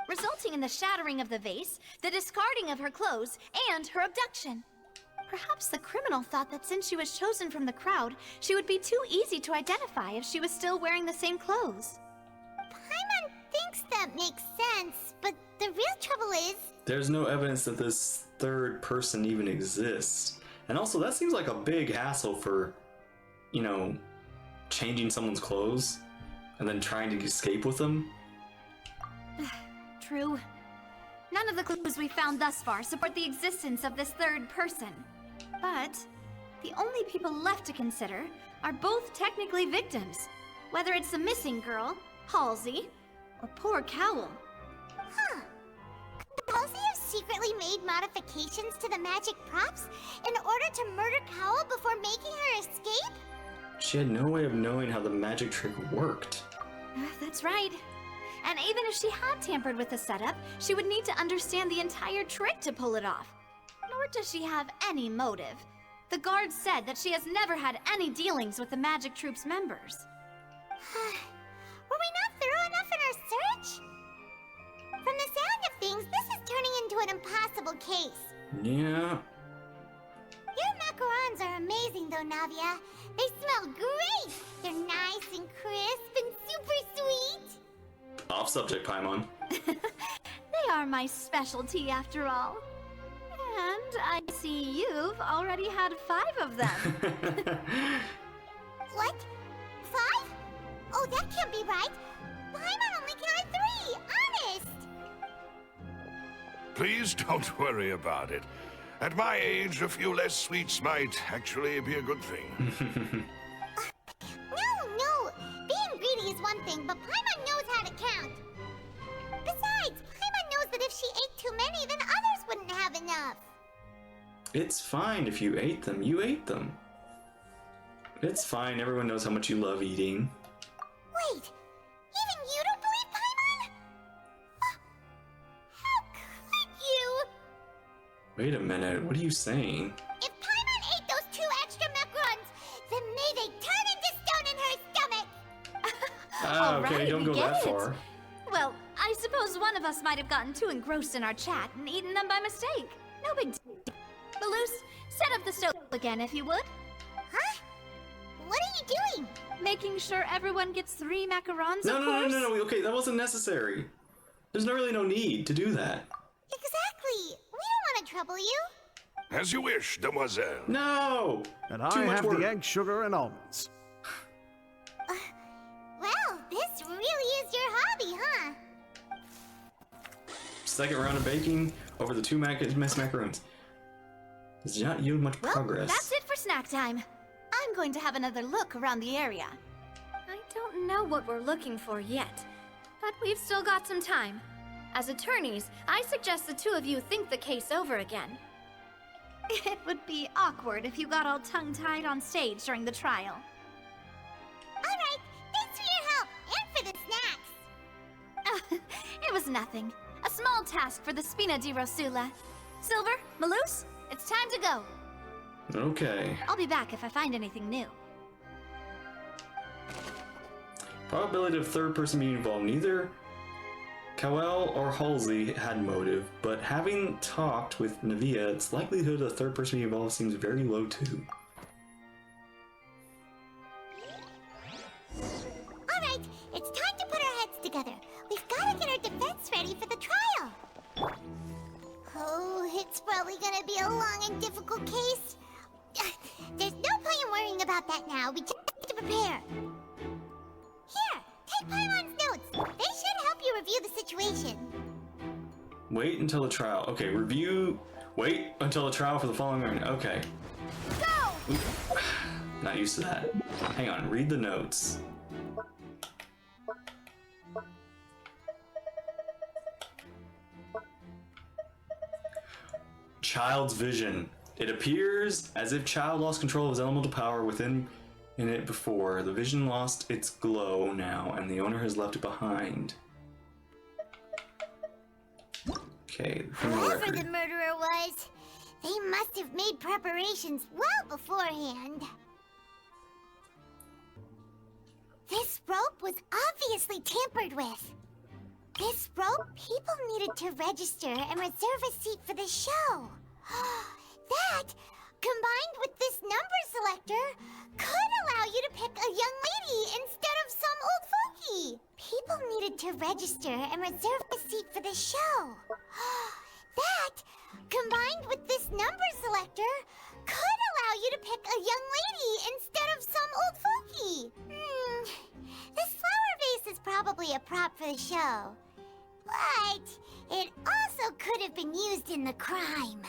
Speaker 2: resulting in the shattering of the vase, the discarding of her clothes, and her abduction. Perhaps the criminal thought that since she was chosen from the crowd, she would be too easy to identify if she was still wearing the same clothes.
Speaker 3: Paimon thinks that makes sense, but the real trouble is...
Speaker 1: There's no evidence that this third person even exists. And also, that seems like a big hassle for, you know, changing someone's clothes and then trying to escape with them.
Speaker 2: True. None of the clues we found thus far support the existence of this third person. But the only people left to consider are both technically victims, whether it's the missing girl, Halsey, or poor Cowl.
Speaker 3: Huh. Could Halsey have secretly made modifications to the magic props in order to murder Cowl before making her escape?
Speaker 1: She had no way of knowing how the magic trick worked.
Speaker 2: That's right. And even if she had tampered with the setup, she would need to understand the entire trick to pull it off. Nor does she have any motive. The guard said that she has never had any dealings with the magic troop's members.
Speaker 3: Were we not thorough enough in our search? From the sound of things, this is turning into an impossible case.
Speaker 1: Yeah.
Speaker 3: Your macarons are amazing though, Navia. They smell great! They're nice and crisp and super sweet!
Speaker 1: Off subject, Paimon.
Speaker 2: They are my specialty after all. And I see you've already had 5 of them.
Speaker 3: What? 5? Oh, that can't be right! Paimon only counted 3! Honest!
Speaker 5: Please don't worry about it. At my age, a few less sweets might actually be a good thing.
Speaker 3: No. Being greedy is one thing, but Paimon knows how to count. Besides, Paimon knows that if she ate too many, then others wouldn't have enough.
Speaker 1: It's fine if you ate them. You ate them. It's fine. Everyone knows how much you love eating.
Speaker 3: Wait, even you don't believe Paimon? How could you?
Speaker 1: Wait a minute. What are you saying?
Speaker 3: If Paimon ate those 2 extra macarons, then may they turn into stone in her stomach.
Speaker 1: Ah, okay,
Speaker 2: Alright,
Speaker 1: don't
Speaker 2: we
Speaker 1: go
Speaker 2: get
Speaker 1: that
Speaker 2: it.
Speaker 1: far.
Speaker 2: Well, I suppose one of us might have gotten too engrossed in our chat and eaten them by mistake. No big deal. Maloose, set up the stove again if you would.
Speaker 3: Huh? What are you doing?
Speaker 2: Making sure everyone gets 3 macarons,
Speaker 1: No,
Speaker 2: of
Speaker 1: no,
Speaker 2: course.
Speaker 1: no. Okay, that wasn't necessary. There's really no need to do that.
Speaker 3: Exactly. We don't want to trouble you.
Speaker 5: As you wish, demoiselle.
Speaker 1: No!
Speaker 4: And
Speaker 1: Too
Speaker 4: I
Speaker 1: much
Speaker 4: have
Speaker 1: work.
Speaker 4: the egg, sugar, and almonds.
Speaker 3: Well, this really is your hobby, huh?
Speaker 1: Second round of baking over the 2 missed macaroons. Does not yield much
Speaker 2: Well,
Speaker 1: progress.
Speaker 2: that's it for snack time. I'm going to have another look around the area. I don't know what we're looking for yet, but we've still got some time. As attorneys, I suggest the 2 of you think the case over again. It would be awkward if you got all tongue-tied on stage during the trial.
Speaker 3: All right, thanks for your help and for the snacks.
Speaker 2: It was nothing. A small task for the Spina di Rosula. Silver, Maloose, it's time to go.
Speaker 1: Okay.
Speaker 2: I'll be back if I find anything new.
Speaker 1: Probability of third person being involved. Neither Cowell or Halsey had motive, but having talked with Navia, its likelihood of third person being involved seems very low too.
Speaker 3: All right, it's time to put our heads together. We've got to get our defense ready for the trial. Oh, it's probably gonna be a long and difficult case. There's no point in worrying about that now. We just have to prepare. Here, take Paimon's notes. They should help you review the situation.
Speaker 1: Wait until the trial. Okay, review. Wait until the trial for the following round. Okay.
Speaker 3: Go!
Speaker 1: Not used to that. Hang on, read the notes. Child's vision. It appears as if child lost control of his elemental power within it before. The vision lost its glow now, and the owner has left it behind. Okay, the criminal
Speaker 3: Whoever
Speaker 1: record.
Speaker 3: the murderer was, they must have made preparations well beforehand. This rope was obviously tampered with. This rope, people needed to register and reserve a seat for the show. That, combined with this number selector, could allow you to pick a young lady instead of some old fogey. People needed to register and reserve a seat for the show. That, combined with this number selector, could allow you to pick a young lady instead of some old fogey. This flower vase is probably a prop for the show. But it also could have been used in the crime.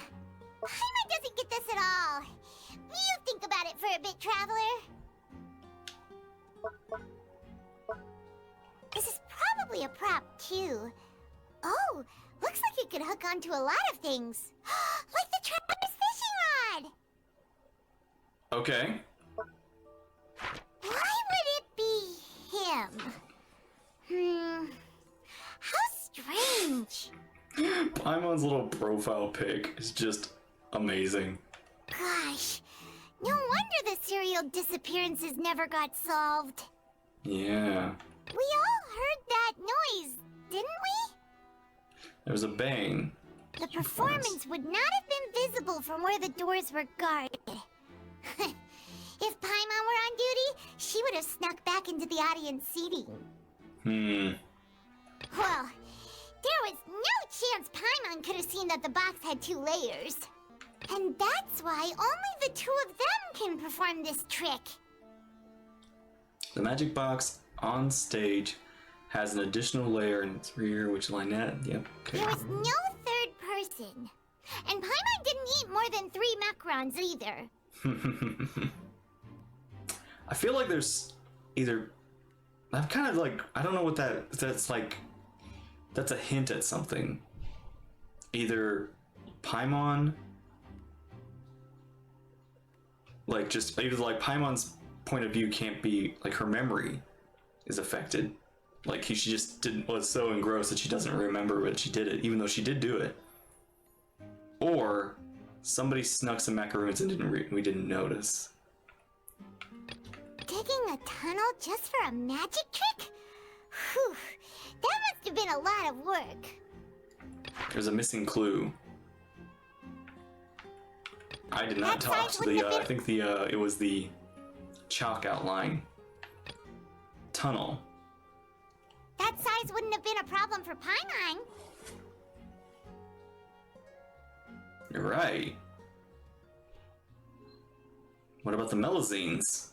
Speaker 3: Paimon doesn't get this at all. You think about it for a bit, Traveler. This is probably a prop, too. Oh, looks like it could hook onto a lot of things. Like the Traveler's fishing rod!
Speaker 1: Okay.
Speaker 3: Why would it be him? How strange.
Speaker 1: Paimon's little profile pic is just amazing.
Speaker 3: Gosh, no wonder the serial disappearances never got solved.
Speaker 1: Yeah.
Speaker 3: We all heard that noise, didn't we?
Speaker 1: There was a bang.
Speaker 3: The performance would not have been visible from where the doors were guarded. If Paimon were on duty, she would have snuck back into the audience seating. Well, there was no chance Paimon could have seen that the box had 2 layers. And that's why only the 2 of them can perform this trick.
Speaker 1: The magic box on stage has an additional layer in its rear, which Lynette. Yep. Okay.
Speaker 3: There was no third person. And Paimon didn't eat more than 3 macarons either.
Speaker 1: I feel like there's either... I'm kind of like... I don't know what that's like... That's a hint at something. Either Paimon... Like, just... Either, like, Paimon's point of view can't be... Like, her memory is affected. Like, she just was so engrossed that she doesn't remember that she did it, even though she did do it. Or somebody snuck some macaroons and we didn't notice.
Speaker 3: Digging a tunnel just for a magic trick? Whew, that must have been a lot of work.
Speaker 1: There's a missing clue. I did not talk to the, I think it was the chalk outline. Tunnel.
Speaker 3: That size wouldn't have been a problem for Paimon.
Speaker 1: You're right. What about the melazines?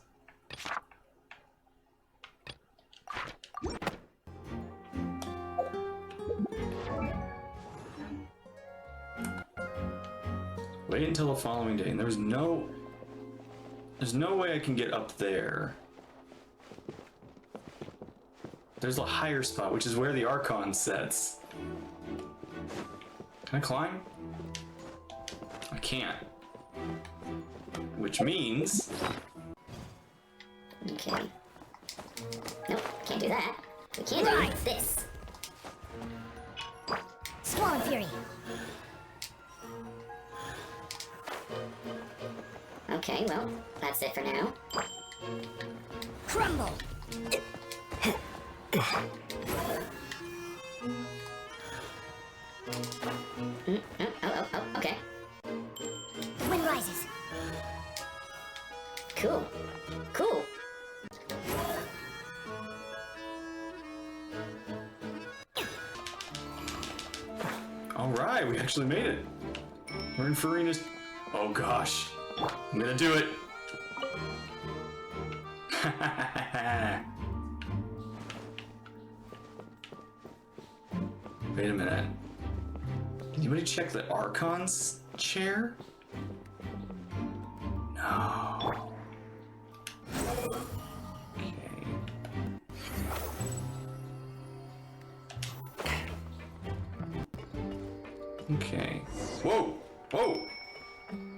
Speaker 1: Wait until the following day. And there's no way I can get up there. There's a higher spot, which is where the Archon sets. Can I climb? I can't. Which means...
Speaker 12: Okay. Nope, can't do that. We can do this.
Speaker 3: Squall Fury.
Speaker 12: Okay, well, that's it for now.
Speaker 3: Crumble.
Speaker 12: Oh, okay.
Speaker 3: Wind rises.
Speaker 12: Cool. Cool.
Speaker 1: Alright, we actually made it. We're in Farina's... Oh gosh. I'm gonna do it. Wait a minute. Anybody check the Archon's chair? No. Okay. Whoa! Whoa!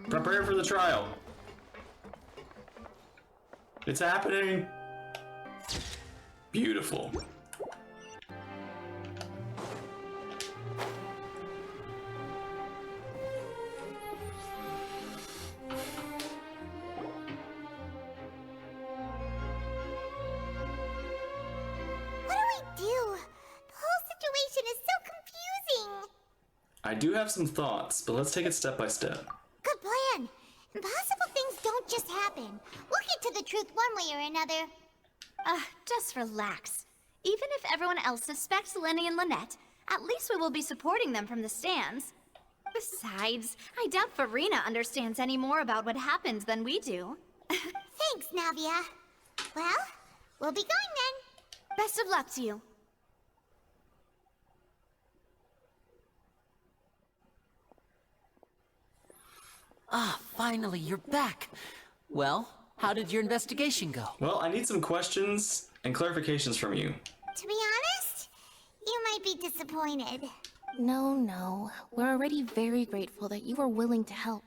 Speaker 1: Prepare for the trial. It's happening. Beautiful. I do have some thoughts, but let's take it step by step.
Speaker 3: Good plan. Impossible things don't just happen. We'll get to the truth one way or another.
Speaker 2: Just relax. Even if everyone else suspects Lenny and Lynette, at least we will be supporting them from the stands. Besides, I doubt Farina understands any more about what happened than we do.
Speaker 3: Thanks, Navia. Well, we'll be going then.
Speaker 2: Best of luck to you.
Speaker 11: Ah, finally, you're back. Well, how did your investigation go?
Speaker 1: Well, I need some questions and clarifications from you.
Speaker 3: To be honest, you might be disappointed.
Speaker 10: No. We're already very grateful that you were willing to help.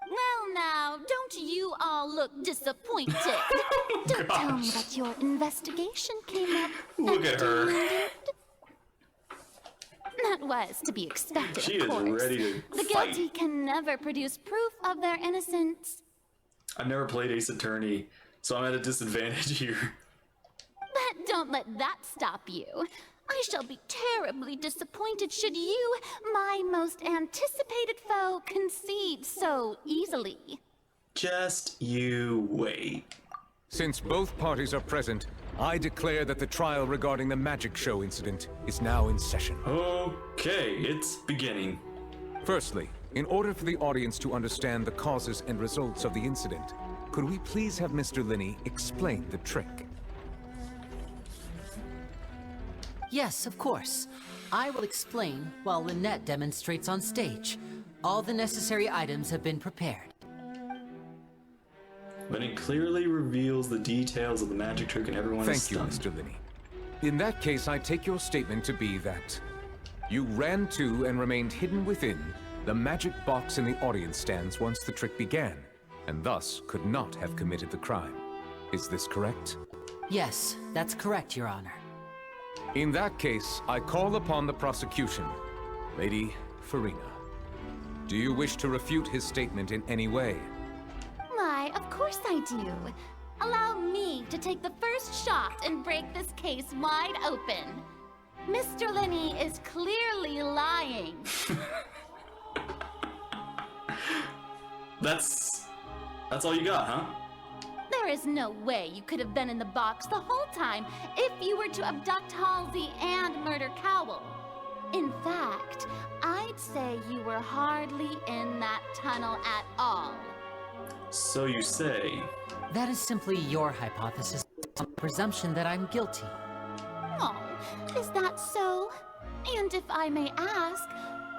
Speaker 6: Well, now, don't you all look disappointed?
Speaker 2: Don't tell me that your investigation came up.
Speaker 1: Look at her.
Speaker 6: That was to be expected,
Speaker 1: She
Speaker 6: of course.
Speaker 1: is ready to
Speaker 6: The
Speaker 1: fight.
Speaker 6: guilty can never produce proof of their innocence.
Speaker 1: I've never played Ace Attorney, so I'm at a disadvantage here.
Speaker 6: But don't let that stop you. I shall be terribly disappointed should you, my most anticipated foe, concede so easily.
Speaker 1: Just you wait.
Speaker 13: Since both parties are present, I declare that the trial regarding the magic show incident is now in session.
Speaker 1: Okay, it's beginning.
Speaker 13: Firstly, in order for the audience to understand the causes and results of the incident, could we please have Mr. Linney explain the trick?
Speaker 11: Yes, of course. I will explain while Lynette demonstrates on stage. All the necessary items have been prepared.
Speaker 1: But it clearly reveals the details of the magic trick and everyone is
Speaker 13: Thank you,
Speaker 1: stunned.
Speaker 13: Mr. Linney. In that case, I take your statement to be that you ran to and remained hidden within the magic box in the audience stands once the trick began, and thus could not have committed the crime. Is this correct?
Speaker 11: Yes, that's correct, Your Honor.
Speaker 13: In that case, I call upon the prosecution. Lady Farina, do you wish to refute his statement in any way?
Speaker 6: Why, of course I do. Allow me to take the first shot and break this case wide open. Mr. Linney is clearly lying.
Speaker 1: That's all you got, huh?
Speaker 6: There is no way you could have been in the box the whole time if you were to abduct Halsey and murder Cowell. In fact, I'd say you were hardly in that tunnel at all.
Speaker 1: So you say.
Speaker 11: That is simply your hypothesis, on the presumption that I'm guilty.
Speaker 6: Oh, is that so? And if I may ask,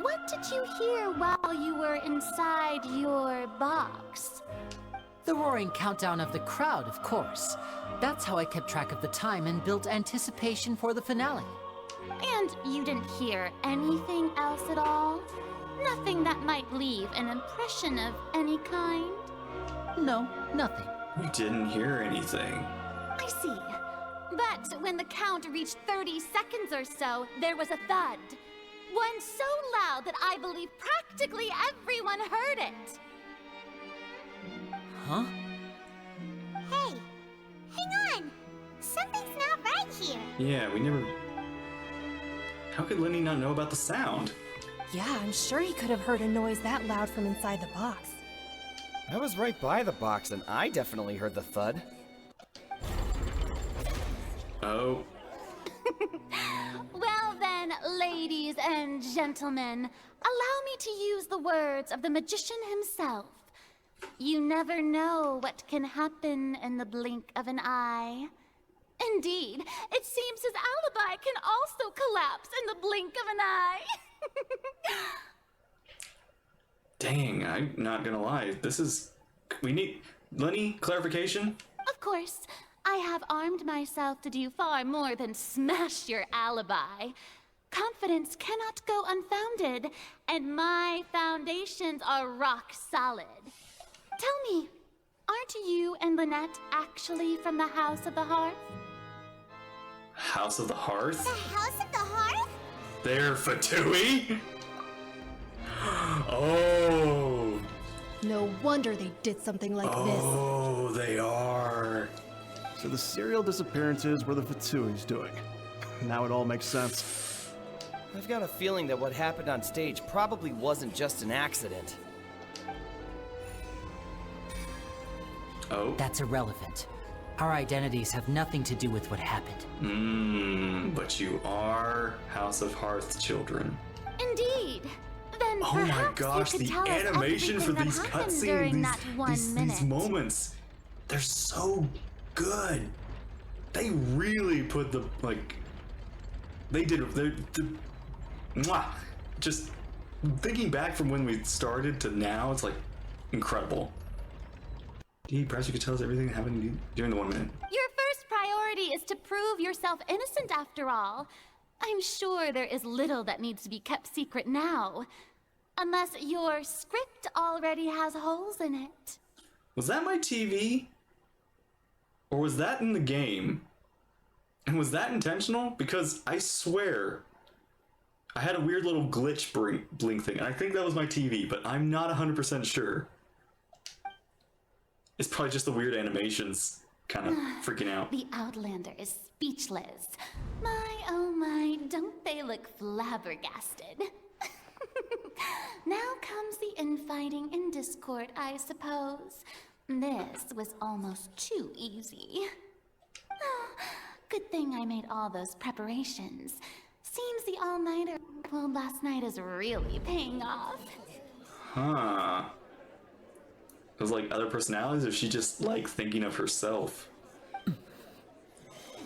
Speaker 6: what did you hear while you were inside your box?
Speaker 11: The roaring countdown of the crowd, of course. That's how I kept track of the time and built anticipation for the finale.
Speaker 6: And you didn't hear anything else at all? Nothing that might leave an impression of any kind?
Speaker 11: No, nothing.
Speaker 1: You didn't hear anything.
Speaker 6: I see. But when the count reached 30 seconds or so, there was a thud. One so loud that I believe practically everyone heard it.
Speaker 11: Huh?
Speaker 3: Hey, hang on. Something's not right here.
Speaker 1: Yeah, we never... How could Linney not know about the sound?
Speaker 14: Yeah, I'm sure he could have heard a noise that loud from inside the box.
Speaker 15: I was right by the box, and I definitely heard the thud.
Speaker 1: Oh.
Speaker 6: Well then, ladies and gentlemen, allow me to use the words of the magician himself. You never know what can happen in the blink of an eye. Indeed, it seems his alibi can also collapse in the blink of an eye.
Speaker 1: Dang, I'm not gonna lie. This is... We need... Linney, clarification?
Speaker 6: Of course, I have armed myself to do far more than smash your alibi. Confidence cannot go unfounded, and my foundations are rock solid. Tell me, aren't you and Lynette actually from the House of the Hearth?
Speaker 1: House of the Hearth?
Speaker 3: The House of the Hearth?
Speaker 1: They're Fatui? Oh.
Speaker 14: No wonder they did something like this.
Speaker 1: Oh, they are.
Speaker 4: So the serial disappearances were the Fatui's doing. Now it all makes sense.
Speaker 15: I've got a feeling that what happened on stage probably wasn't just an accident.
Speaker 1: Oh?
Speaker 11: That's irrelevant. Our identities have nothing to do with what happened.
Speaker 1: But you are House of Hearth children.
Speaker 6: Indeed. Then
Speaker 1: Oh my
Speaker 6: perhaps
Speaker 1: gosh,
Speaker 6: you could
Speaker 1: the
Speaker 6: tell us
Speaker 1: animation for
Speaker 6: everything
Speaker 1: these
Speaker 6: that happened during
Speaker 1: cutscenes,
Speaker 6: that 1 minute.
Speaker 1: these moments, they're so good. They really put the, like, they did, mwah. Just thinking back from when we started to now, it's like incredible. Dee, perhaps you could tell us everything that happened during the 1 minute.
Speaker 6: Your first priority is to prove yourself innocent after all. I'm sure there is little that needs to be kept secret now. Unless your script already has holes in it.
Speaker 1: Was that my TV? Or was that in the game? And was that intentional? Because I swear, I had a weird little glitch blink thing. And I think that was my TV, but I'm not 100% sure. It's probably just the weird animations kind of freaking out.
Speaker 6: The Outlander is speechless. My, oh my, don't they look flabbergasted? Now comes the infighting and discord, I suppose. This was almost too easy. Good thing I made all those preparations. Seems the all-nighter pulled last night is really paying off.
Speaker 1: Huh. It was like other personalities, or she just like thinking of herself?
Speaker 3: Hey,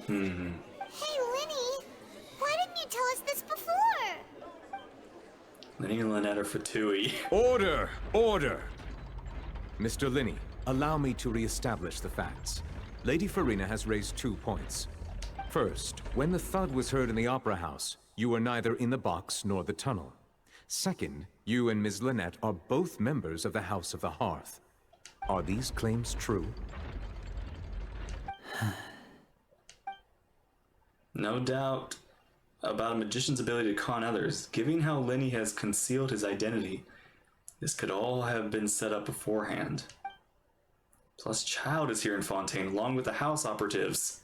Speaker 3: Linny, why didn't you tell us this before?
Speaker 1: Lenny and Lynette are Fatui.
Speaker 13: Order! Order! Mr. Linney, allow me to re-establish the facts. Lady Farina has raised 2 points. First, when the thud was heard in the Opera House, you were neither in the box nor the tunnel. Second, you and Ms. Lynette are both members of the House of the Hearth. Are these claims true?
Speaker 1: No doubt about a magician's ability to con others. Given how Lenny has concealed his identity, this could all have been set up beforehand. Plus, Child is here in Fontaine, along with the house operatives.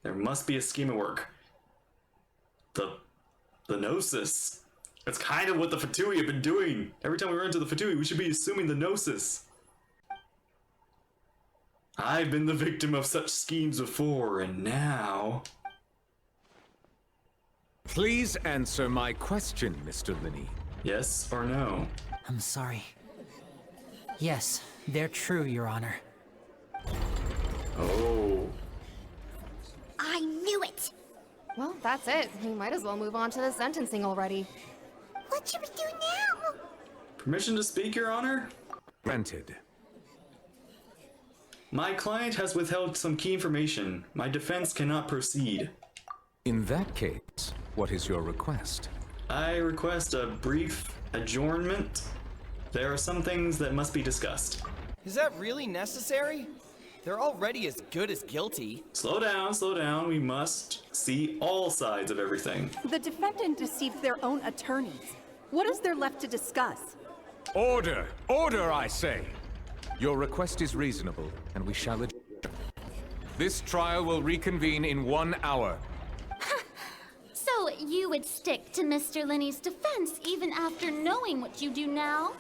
Speaker 1: There must be a scheme at work. The Gnosis. That's kind of what the Fatui have been doing. Every time we run into the Fatui, we should be assuming the Gnosis. I've been the victim of such schemes before, and now...
Speaker 13: Please answer my question, Mr. Linney.
Speaker 1: Yes or no?
Speaker 11: I'm sorry. Yes, they're true, Your Honor.
Speaker 1: Oh.
Speaker 3: I knew it!
Speaker 14: Well, that's it. We might as well move on to the sentencing already.
Speaker 3: What should we do now?
Speaker 1: Permission to speak, Your Honor?
Speaker 13: Granted.
Speaker 1: My client has withheld some key information. My defense cannot proceed.
Speaker 13: In that case, what is your request?
Speaker 1: I request a brief adjournment. There are some things that must be discussed.
Speaker 15: Is that really necessary? They're already as good as guilty.
Speaker 1: Slow down. We must see all sides of everything.
Speaker 16: The defendant deceived their own attorneys. What is there left to discuss?
Speaker 13: Order! Order, I say! Your request is reasonable, and we shall adjourn. This trial will reconvene in 1 hour.
Speaker 2: So you would stick to Mr. Linney's defense even after knowing what you do now?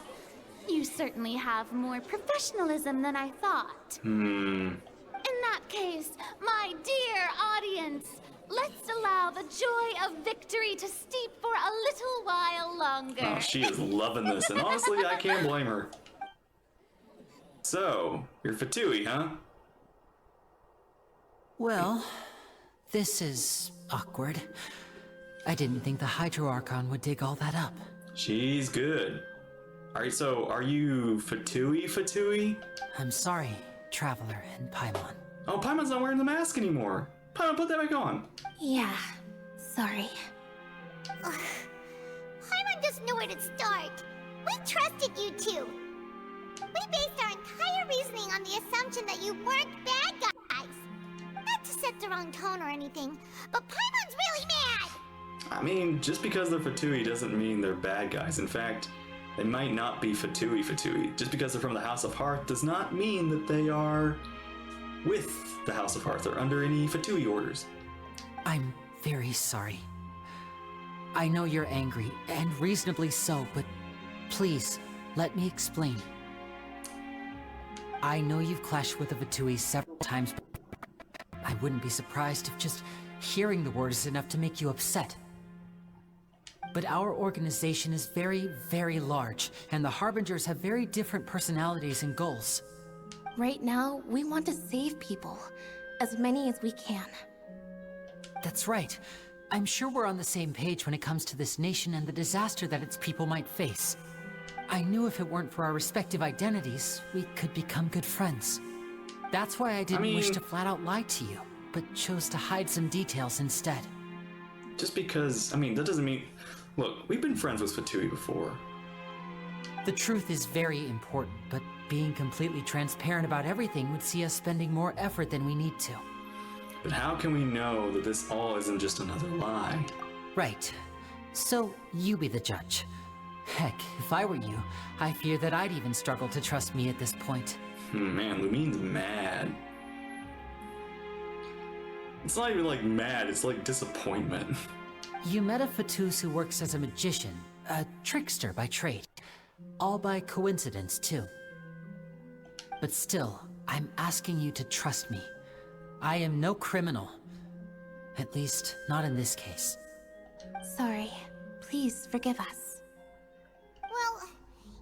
Speaker 2: You certainly have more professionalism than I thought. In that case, my dear audience, let's allow the joy of victory to steep for a little while longer.
Speaker 1: Oh, she is loving this, and honestly, I can't blame her. So, you're Fatui, huh?
Speaker 11: Well, this is awkward. I didn't think the Hydro-Archon would dig all that up.
Speaker 1: She's good. Alright, so are you Fatui?
Speaker 11: I'm sorry, Traveler and Paimon.
Speaker 1: Oh, Paimon's not wearing the mask anymore. Paimon, put that back on.
Speaker 2: Yeah, sorry.
Speaker 3: Paimon doesn't know where to start. We trusted you two. We based our entire reasoning on the assumption that you weren't bad guys. Not to set the wrong tone or anything, but Paimon's really mad.
Speaker 1: I mean, just because they're Fatui doesn't mean they're bad guys. In fact, they might not be Fatui. Just because they're from the House of Hearth does not mean that they are with the House of Hearth or under any Fatui orders.
Speaker 11: I'm very sorry. I know you're angry, and reasonably so, but please, let me explain. I know you've clashed with the Fatui several times, but I wouldn't be surprised if just hearing the word is enough to make you upset. But our organization is very, very large, and the Harbingers have very different personalities and goals.
Speaker 14: Right now, we want to save people. As many as we can.
Speaker 11: That's right. I'm sure we're on the same page when it comes to this nation and the disaster that its people might face. I knew if it weren't for our respective identities, we could become good friends. That's why I didn't wish to flat out lie to you, but chose to hide some details instead.
Speaker 1: Just because, that doesn't mean... Look, we've been friends with Fatui before.
Speaker 11: The truth is very important, but being completely transparent about everything would see us spending more effort than we need to.
Speaker 1: But how can we know that this all isn't just another lie?
Speaker 11: Right. So, you be the judge. Heck, if I were you, I fear that I'd even struggle to trust me at this point.
Speaker 1: Man, Lumine's mad. It's not even like mad, it's like disappointment.
Speaker 11: You met a Fatus who works as a magician, a trickster by trade. All by coincidence, too. But still, I'm asking you to trust me. I am no criminal. At least, not in this case.
Speaker 2: Sorry. Please forgive us.
Speaker 3: Well,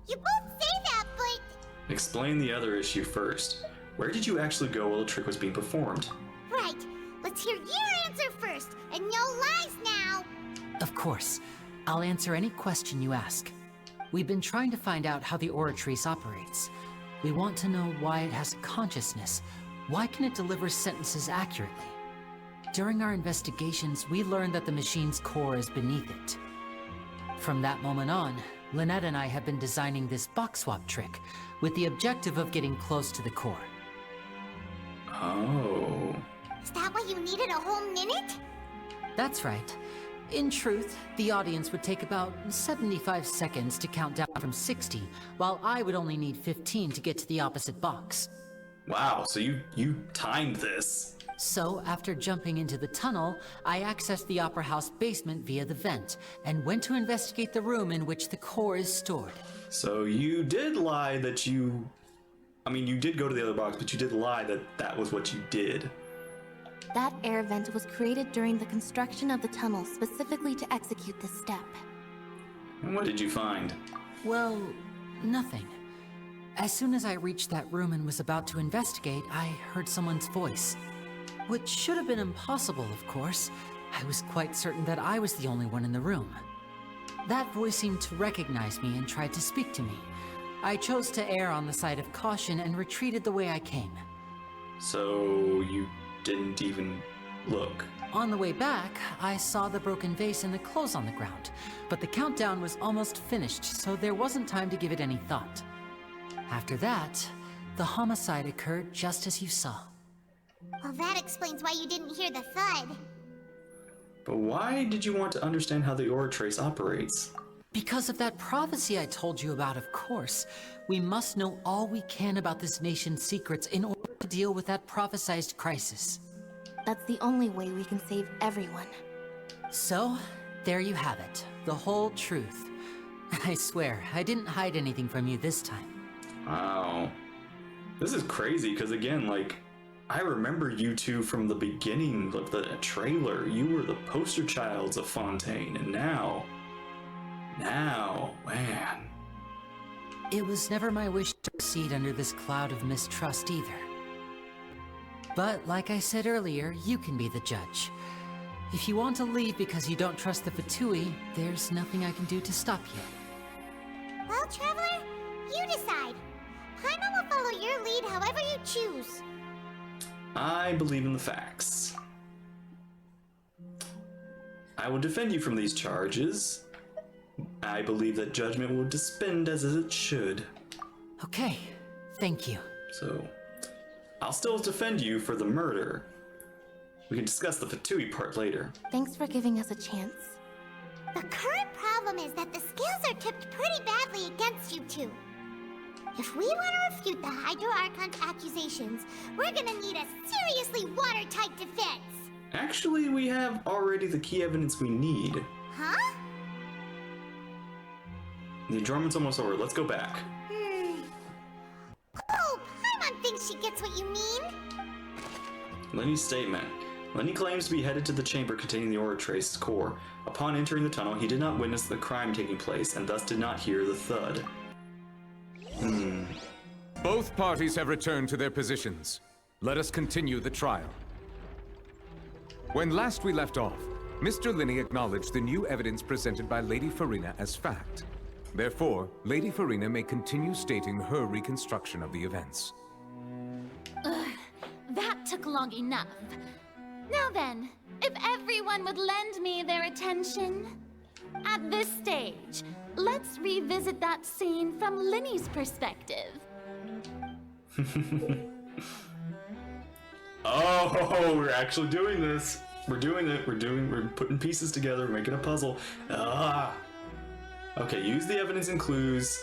Speaker 3: you both say that, but...
Speaker 1: Explain the other issue first. Where did you actually go while the trick was being performed?
Speaker 3: Right. Let's hear your answer first, and no lies now.
Speaker 11: Of course. I'll answer any question you ask. We've been trying to find out how the Oratrice operates. We want to know why it has consciousness. Why can it deliver sentences accurately? During our investigations, we learned that the machine's core is beneath it. From that moment on, Lynette and I have been designing this box swap trick with the objective of getting close to the core.
Speaker 1: Oh.
Speaker 3: Is that why you needed a whole minute?
Speaker 11: That's right. In truth, the audience would take about 75 seconds to count down from 60, while I would only need 15 to get to the opposite box.
Speaker 1: Wow, so you timed this.
Speaker 11: So, after jumping into the tunnel, I accessed the Opera House basement via the vent, and went to investigate the room in which the core is stored.
Speaker 1: So you did lie that you... I mean, you did go to the other box, but you did lie that that was what you did.
Speaker 14: That air vent was created during the construction of the tunnel specifically to execute this step.
Speaker 1: And what did you find?
Speaker 11: Well, nothing. As soon as I reached that room and was about to investigate, I heard someone's voice. Which should have been impossible, of course. I was quite certain that I was the only one in the room. That voice seemed to recognize me and tried to speak to me. I chose to err on the side of caution and retreated the way I came.
Speaker 1: So you didn't even look?
Speaker 11: On the way back, I saw the broken vase and the clothes on the ground, but the countdown was almost finished, so there wasn't time to give it any thought. After that, the homicide occurred just as you saw.
Speaker 3: Well, that explains why you didn't hear the thud.
Speaker 1: But why did you want to understand how the Oratrice operates?
Speaker 11: Because of that prophecy I told you about, of course. We must know all we can about this nation's secrets in order to deal with that prophesized crisis.
Speaker 14: That's the only way we can save everyone.
Speaker 11: So, there you have it. The whole truth. I swear, I didn't hide anything from you this time.
Speaker 1: Wow. This is crazy, because again, like, I remember you two from the beginning of the trailer. You were the poster childs of Fontaine, and now, man.
Speaker 11: It was never my wish to proceed under this cloud of mistrust either. But like I said earlier, you can be the judge. If you want to leave because you don't trust the Fatui, there's nothing I can do to stop you.
Speaker 3: Well, Traveler, you decide. Paimon will follow your lead however you choose.
Speaker 1: I believe in the facts. I will defend you from these charges. I believe that judgment will dispense as it should.
Speaker 11: Okay, thank you.
Speaker 1: So, I'll still defend you for the murder. We can discuss the Fatui part later.
Speaker 14: Thanks for giving us a chance.
Speaker 3: The current problem is that the scales are tipped pretty badly against you two. If we want to refute the Hydro Archon's accusations, we're gonna need a seriously watertight defense.
Speaker 1: Actually, we have already the key evidence we need.
Speaker 3: Huh?
Speaker 1: The adjournment's almost over. Let's go back.
Speaker 3: Oh, Paimon thinks she gets what you mean.
Speaker 1: Lenny's statement. Lenny claims to be headed to the chamber containing the Oratrice's core. Upon entering the tunnel, he did not witness the crime taking place and thus did not hear the thud.
Speaker 13: Both parties have returned to their positions. Let us continue the trial. When last we left off, Mr. Linney acknowledged the new evidence presented by Lady Farina as fact. Therefore, Lady Farina may continue stating her reconstruction of the events.
Speaker 2: That took long enough. Now then, if everyone would lend me their attention. At this stage, let's revisit that scene from Linney's perspective.
Speaker 1: Oh, we're actually doing this. We're doing it. We're putting pieces together, making a puzzle. Okay, use the evidence and clues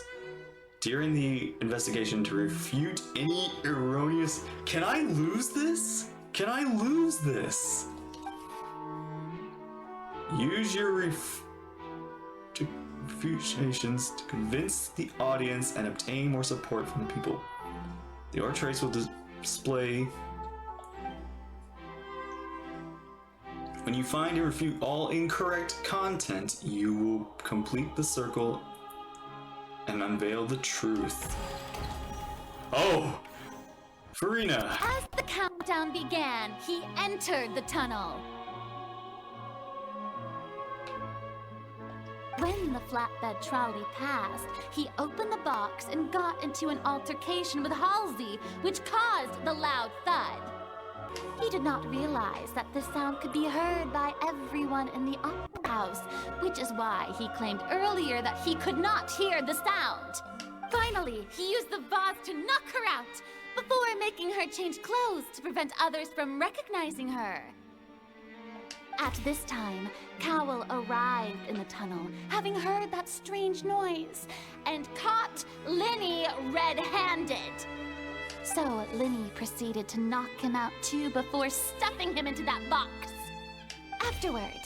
Speaker 1: during the investigation to refute any erroneous... Can I lose this? Can I lose this? Use your refutations to convince the audience and obtain more support from the people. The Oratrice will display... When you find and refute all incorrect content, you will complete the circle and unveil the truth. Oh! Farina!
Speaker 2: As the countdown began, he entered the tunnel.
Speaker 14: When the flatbed trolley passed, he opened the box and got into an altercation with Halsey, which caused the loud thud. He did not realize that this sound could be heard by everyone in the opera house, which is why he claimed earlier that he could not hear the sound. Finally, he used the vase to knock her out, before making her change clothes to prevent others from recognizing her. At this time, Cowell arrived in the tunnel, having heard that strange noise, and caught Linny red-handed. So Linny proceeded to knock him out too before stuffing him into that box. Afterward,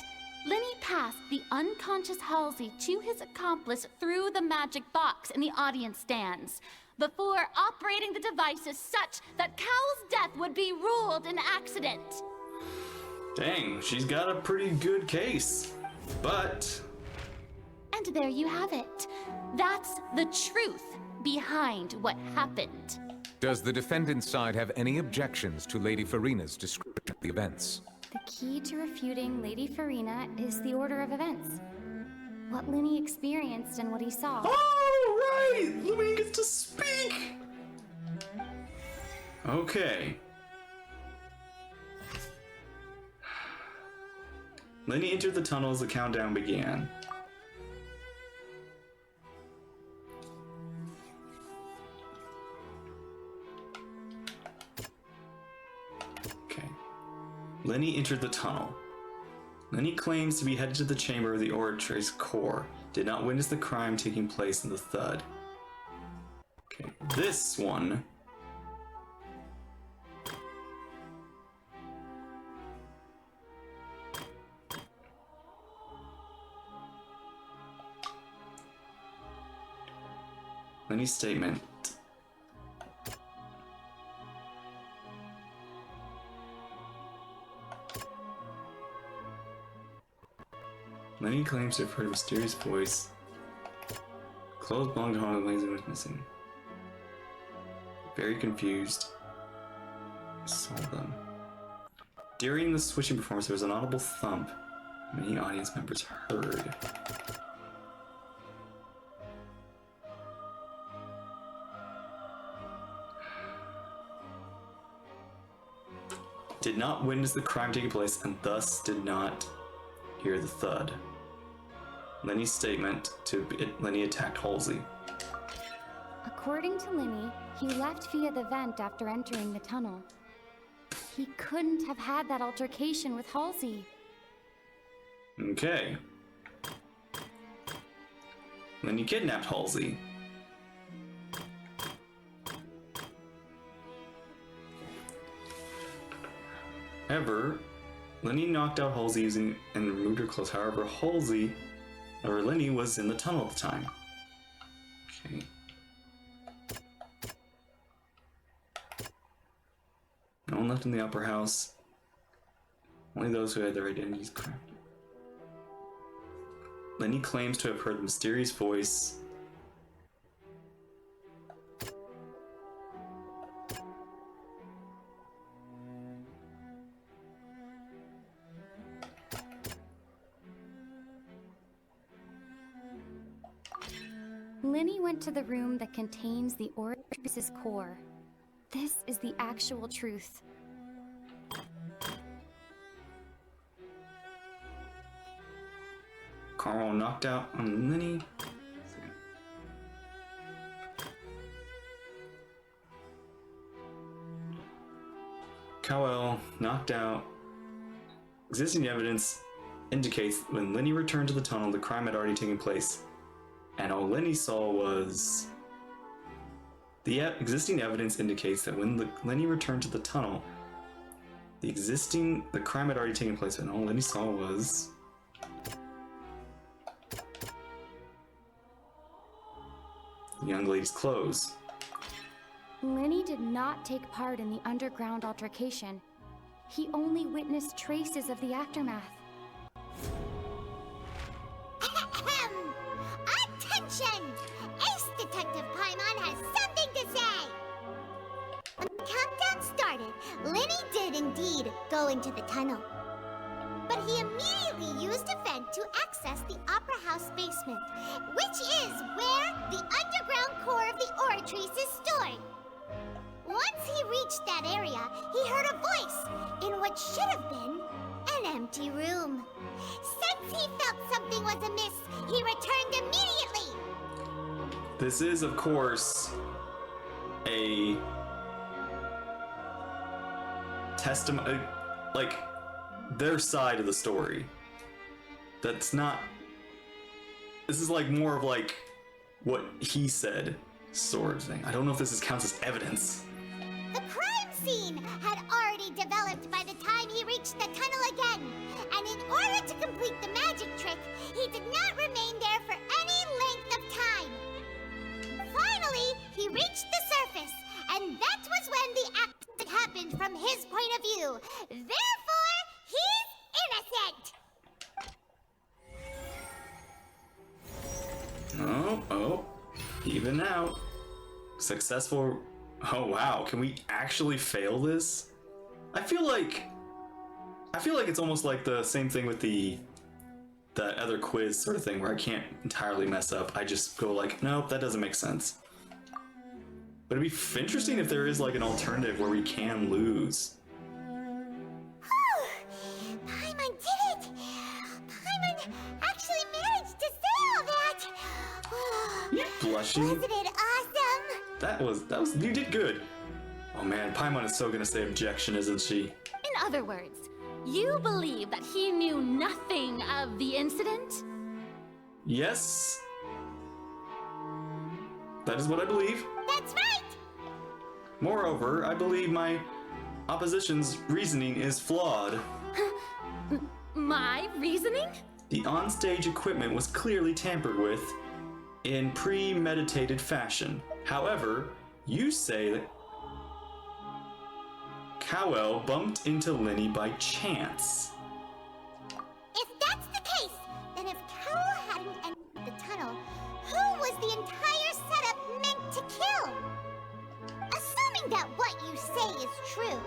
Speaker 14: Linny passed the unconscious Halsey to his accomplice through the magic box in the audience stands, before operating the devices such that Cowell's death would be ruled an accident.
Speaker 1: Dang, she's got a pretty good case. But...
Speaker 14: And there you have it. That's the truth behind what happened.
Speaker 13: Does the defendant's side have any objections to Lady Farina's description of the events?
Speaker 2: The key to refuting Lady Farina is the order of events. What Linny experienced and what he saw.
Speaker 1: Oh, right! Louis gets to speak! Okay. Linny entered the tunnel as the countdown began. Okay. Linny entered the tunnel. Linny claims to be headed to the chamber of the Oratrice's core. Did not witness the crime taking place in the thud. Okay, this one... Linny's statement. Linny claims to have heard a mysterious voice. Clothes belonged to home, the laser was missing. Very confused. Saw them. During the switching performance, there was an audible thump. Many audience members heard. Did not witness the crime taking place and thus did not hear the thud. Linny's statement to Linny attacked Halsey.
Speaker 2: According to Linny, he left via the vent after entering the tunnel. He couldn't have had that altercation with Halsey.
Speaker 1: Okay. Linny kidnapped Halsey. However, Linny knocked out Halsey using and removed her clothes. However, Linny was in the tunnel at the time. Okay. No one left in the upper house. Only those who had their identities correct. Linny claims to have heard the mysterious voice.
Speaker 2: Linny went to the room that contains the Oratrice's core. This is the actual truth.
Speaker 1: Carl knocked out on Linny. Cowell knocked out. Existing evidence indicates when Linny returned to the tunnel, the crime had already taken place. And all Linny saw was... The existing evidence indicates that when Linny returned to the tunnel, the crime had already taken place, and all Linny saw was... the young lady's clothes.
Speaker 2: Linny did not take part in the underground altercation. He only witnessed traces of the aftermath.
Speaker 3: Attention! Ace Detective Paimon has something to say! When the countdown started, Linny did indeed go into the tunnel. but he immediately used a vent to access the Opera House basement, which is where the underground core of the Oratrice is stored. Once he reached that area, he heard a voice in what should have been an empty room. Since he felt something was amiss, he returned immediately.
Speaker 1: This is, of course, a testimony, like, their side of the story. That's not... This is like more of like what he said sort of thing. I don't know if this counts as evidence.
Speaker 3: The crime scene had already developed by the time he reached the tunnel again, and in order to complete the magic trick, he did not remain there for any length of time. Finally, he reached the surface, and that was when the accident happened from his point of view. Therefore, he's innocent!
Speaker 1: Oh, even out. Successful. Oh wow, can we actually fail this? I feel like it's almost like the same thing with that other quiz sort of thing where I can't entirely mess up. I just go like, nope, that doesn't make sense. But it'd be interesting if there is like an alternative where we can lose.
Speaker 3: Paimon did it! Paimon actually managed to say all that!
Speaker 1: You blushing?
Speaker 3: Wasn't it awesome?
Speaker 1: That was, you did good. Oh man, Paimon is so gonna say objection, isn't she?
Speaker 14: In other words, you believe that he knew nothing of the incident?
Speaker 1: Yes. That is what I believe.
Speaker 3: That's right!
Speaker 1: Moreover, I believe my opposition's reasoning is flawed.
Speaker 14: My reasoning?
Speaker 1: The onstage equipment was clearly tampered with in premeditated fashion. However, you say that Cowell bumped into Linny by chance.
Speaker 3: If that's the case, then if Cowell hadn't entered the tunnel, who was the entire setup meant to kill? Assuming that what you say is true,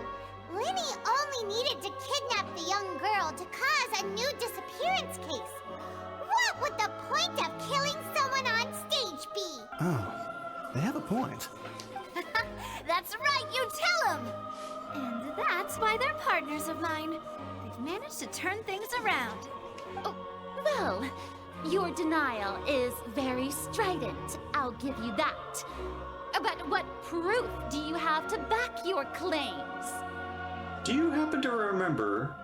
Speaker 3: Linny only needed to kidnap the young girl to cause a new disappearance case. What would the point of killing someone on stage be?
Speaker 4: Oh, they have a point.
Speaker 2: That's right, you tell him! And that's why they're partners of mine. They've managed to turn things around.
Speaker 14: Oh, well, your denial is very strident, I'll give you that. But what proof do you have to back your claims?
Speaker 1: Do you happen to remember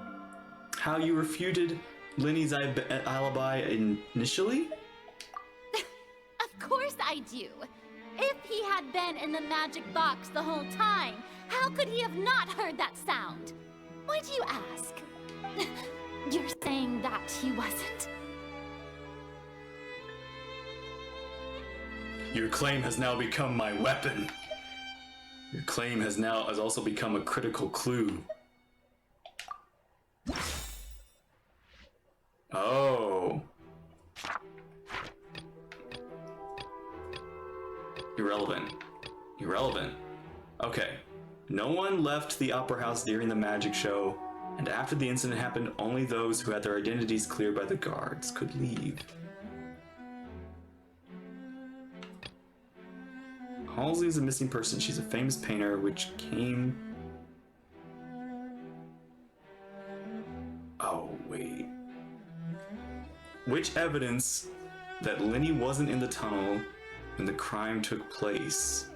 Speaker 1: how you refuted Linny's alibi initially?
Speaker 14: Of course I do. If he had been in the magic box the whole time, how could he have not heard that sound? Why do you ask? You're saying that he wasn't?
Speaker 1: Your claim has now become my weapon. Your claim has also become a critical clue. Oh. Irrelevant. Okay. No one left the Opera House during the magic show, and after the incident happened, only those who had their identities cleared by the guards could leave. Halsey is a missing person. She's a famous painter, which came... Oh, wait. Which evidence that Linny wasn't in the tunnel when the crime took place?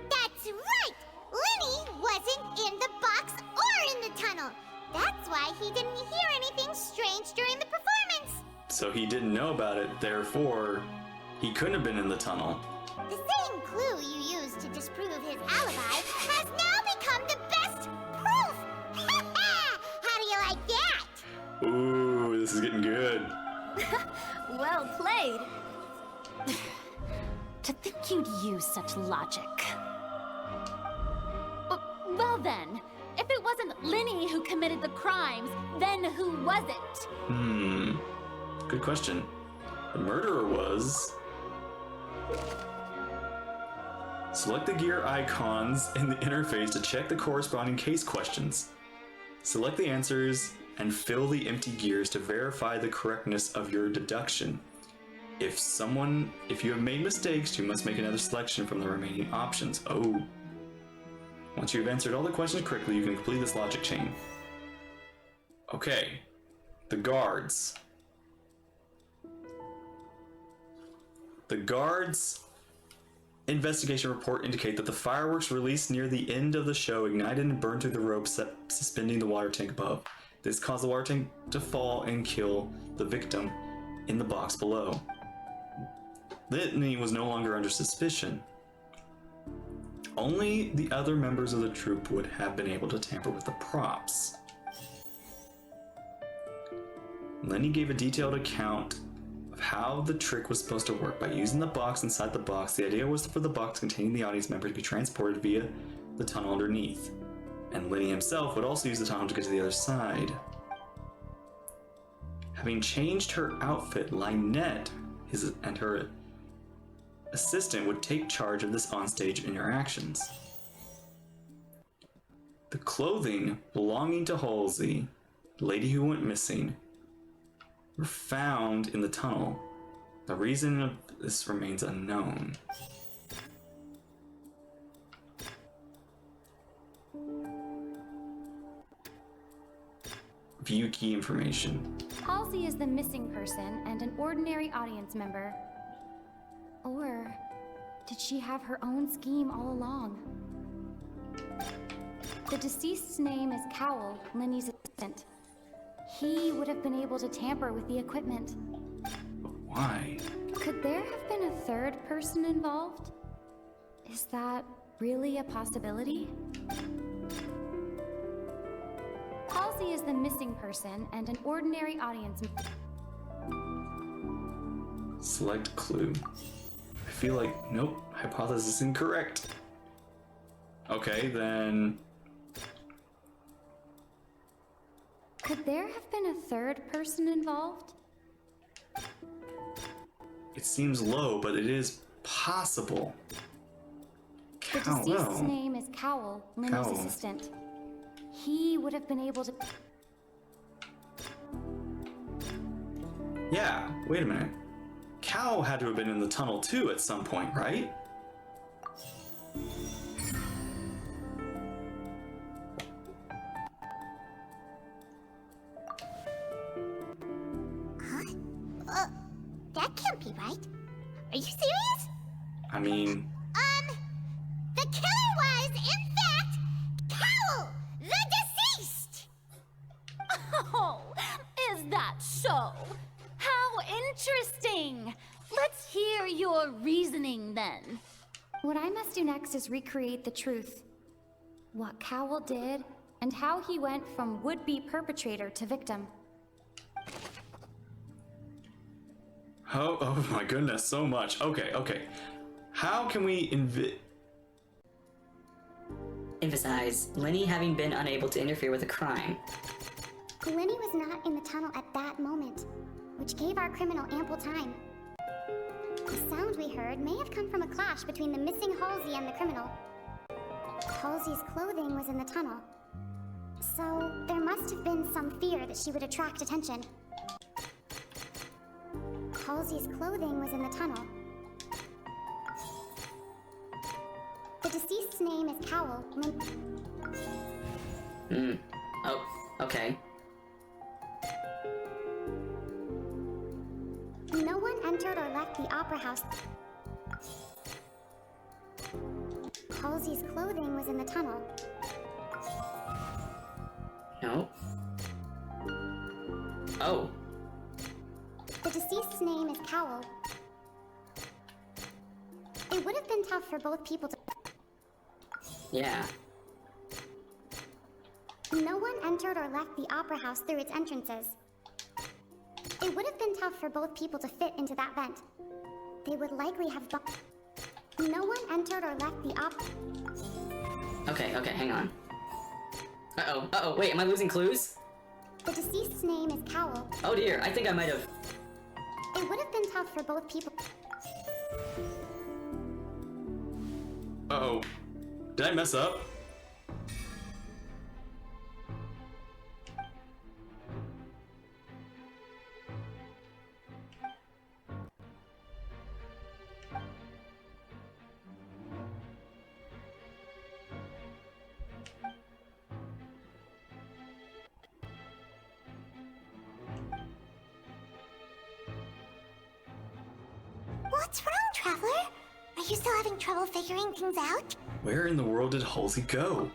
Speaker 3: That's right! Linny wasn't in the box or in the tunnel. That's why he didn't hear anything strange during the performance.
Speaker 1: So he didn't know about it, therefore, he couldn't have been in the tunnel.
Speaker 3: The same clue you used to disprove his alibi has now become the best proof! How do you like that?
Speaker 1: Ooh, this is getting good.
Speaker 14: Well played. To think you'd use such logic. Well then, if it wasn't Linny who committed the crimes, then who was it?
Speaker 1: Good question. The murderer was... Select the gear icons in the interface to check the corresponding case questions. Select the answers and fill the empty gears to verify the correctness of your deduction. If you have made mistakes, you must make another selection from the remaining options. Oh. Once you have answered all the questions correctly, you can complete this logic chain. Okay. The guards. The guards' investigation report indicate that the fireworks released near the end of the show ignited and burned through the rope suspending the water tank above. This caused the water tank to fall and kill the victim in the box below. Litany was no longer under suspicion. Only the other members of the troupe would have been able to tamper with the props. Lenny gave a detailed account of how the trick was supposed to work. By using the box inside the box, the idea was for the box containing the audience member to be transported via the tunnel underneath. And Lenny himself would also use the tunnel to get to the other side. Having changed her outfit, Lynette and her assistant would take charge of this onstage interactions. The clothing belonging to Halsey, the lady who went missing, were found in the tunnel. The reason of this remains unknown. View key information.
Speaker 14: Halsey is the missing person and an ordinary audience member. Or did she have her own scheme all along? The deceased's name is Cowell, Lenny's assistant. He would have been able to tamper with the equipment.
Speaker 1: But why?
Speaker 14: Could there have been a third person involved? Is that really a possibility? Halsey is the missing person and an ordinary audience.
Speaker 1: Select clue. I feel like, nope, hypothesis incorrect. Okay, then...
Speaker 14: Could there have been a third person involved?
Speaker 1: It seems low, but it is possible.
Speaker 14: The deceased's name is Cowell, Lenny's assistant. He would have been able to...
Speaker 1: Yeah, wait a minute. Cow had to have been in the tunnel too at some point, right?
Speaker 3: Huh? That can't be right. Are you serious?
Speaker 1: I mean...
Speaker 3: The killer was, in fact, Cowell, the deceased!
Speaker 14: Oh, is that so? How interesting! Let's hear your reasoning then. What I must do next is recreate the truth. What Cowell did, and how he went from would-be perpetrator to victim.
Speaker 1: Oh my goodness, so much. Okay. How can we
Speaker 12: emphasize Lenny having been unable to interfere with a crime?
Speaker 3: Lenny was not in the tunnel at that moment, which gave our criminal ample time. The sound we heard may have come from a clash between the missing Halsey and the criminal. Halsey's clothing was in the tunnel, so there must have been some fear that she would attract attention. Halsey's clothing was in the tunnel. The deceased's name is Cowell.
Speaker 12: Oh, okay.
Speaker 3: No one entered or left the opera house. Halsey's clothing was in the tunnel.
Speaker 12: No. Oh.
Speaker 3: The deceased's name is Cowell. It would have been tough for both people to...
Speaker 12: Yeah.
Speaker 3: No one entered or left the opera house through its entrances. It would have been tough for both people to fit into that vent. They would likely have No one entered or left the
Speaker 12: Okay, hang on. Uh-oh, wait, am I losing clues?
Speaker 3: The deceased's name is Cowell.
Speaker 12: Oh dear, I think I might have...
Speaker 3: It would have been tough for both people...
Speaker 1: Uh-oh. Did I mess up?
Speaker 3: What's wrong, Traveler? Are you still having trouble figuring things out?
Speaker 1: Where in the world did Halsey go?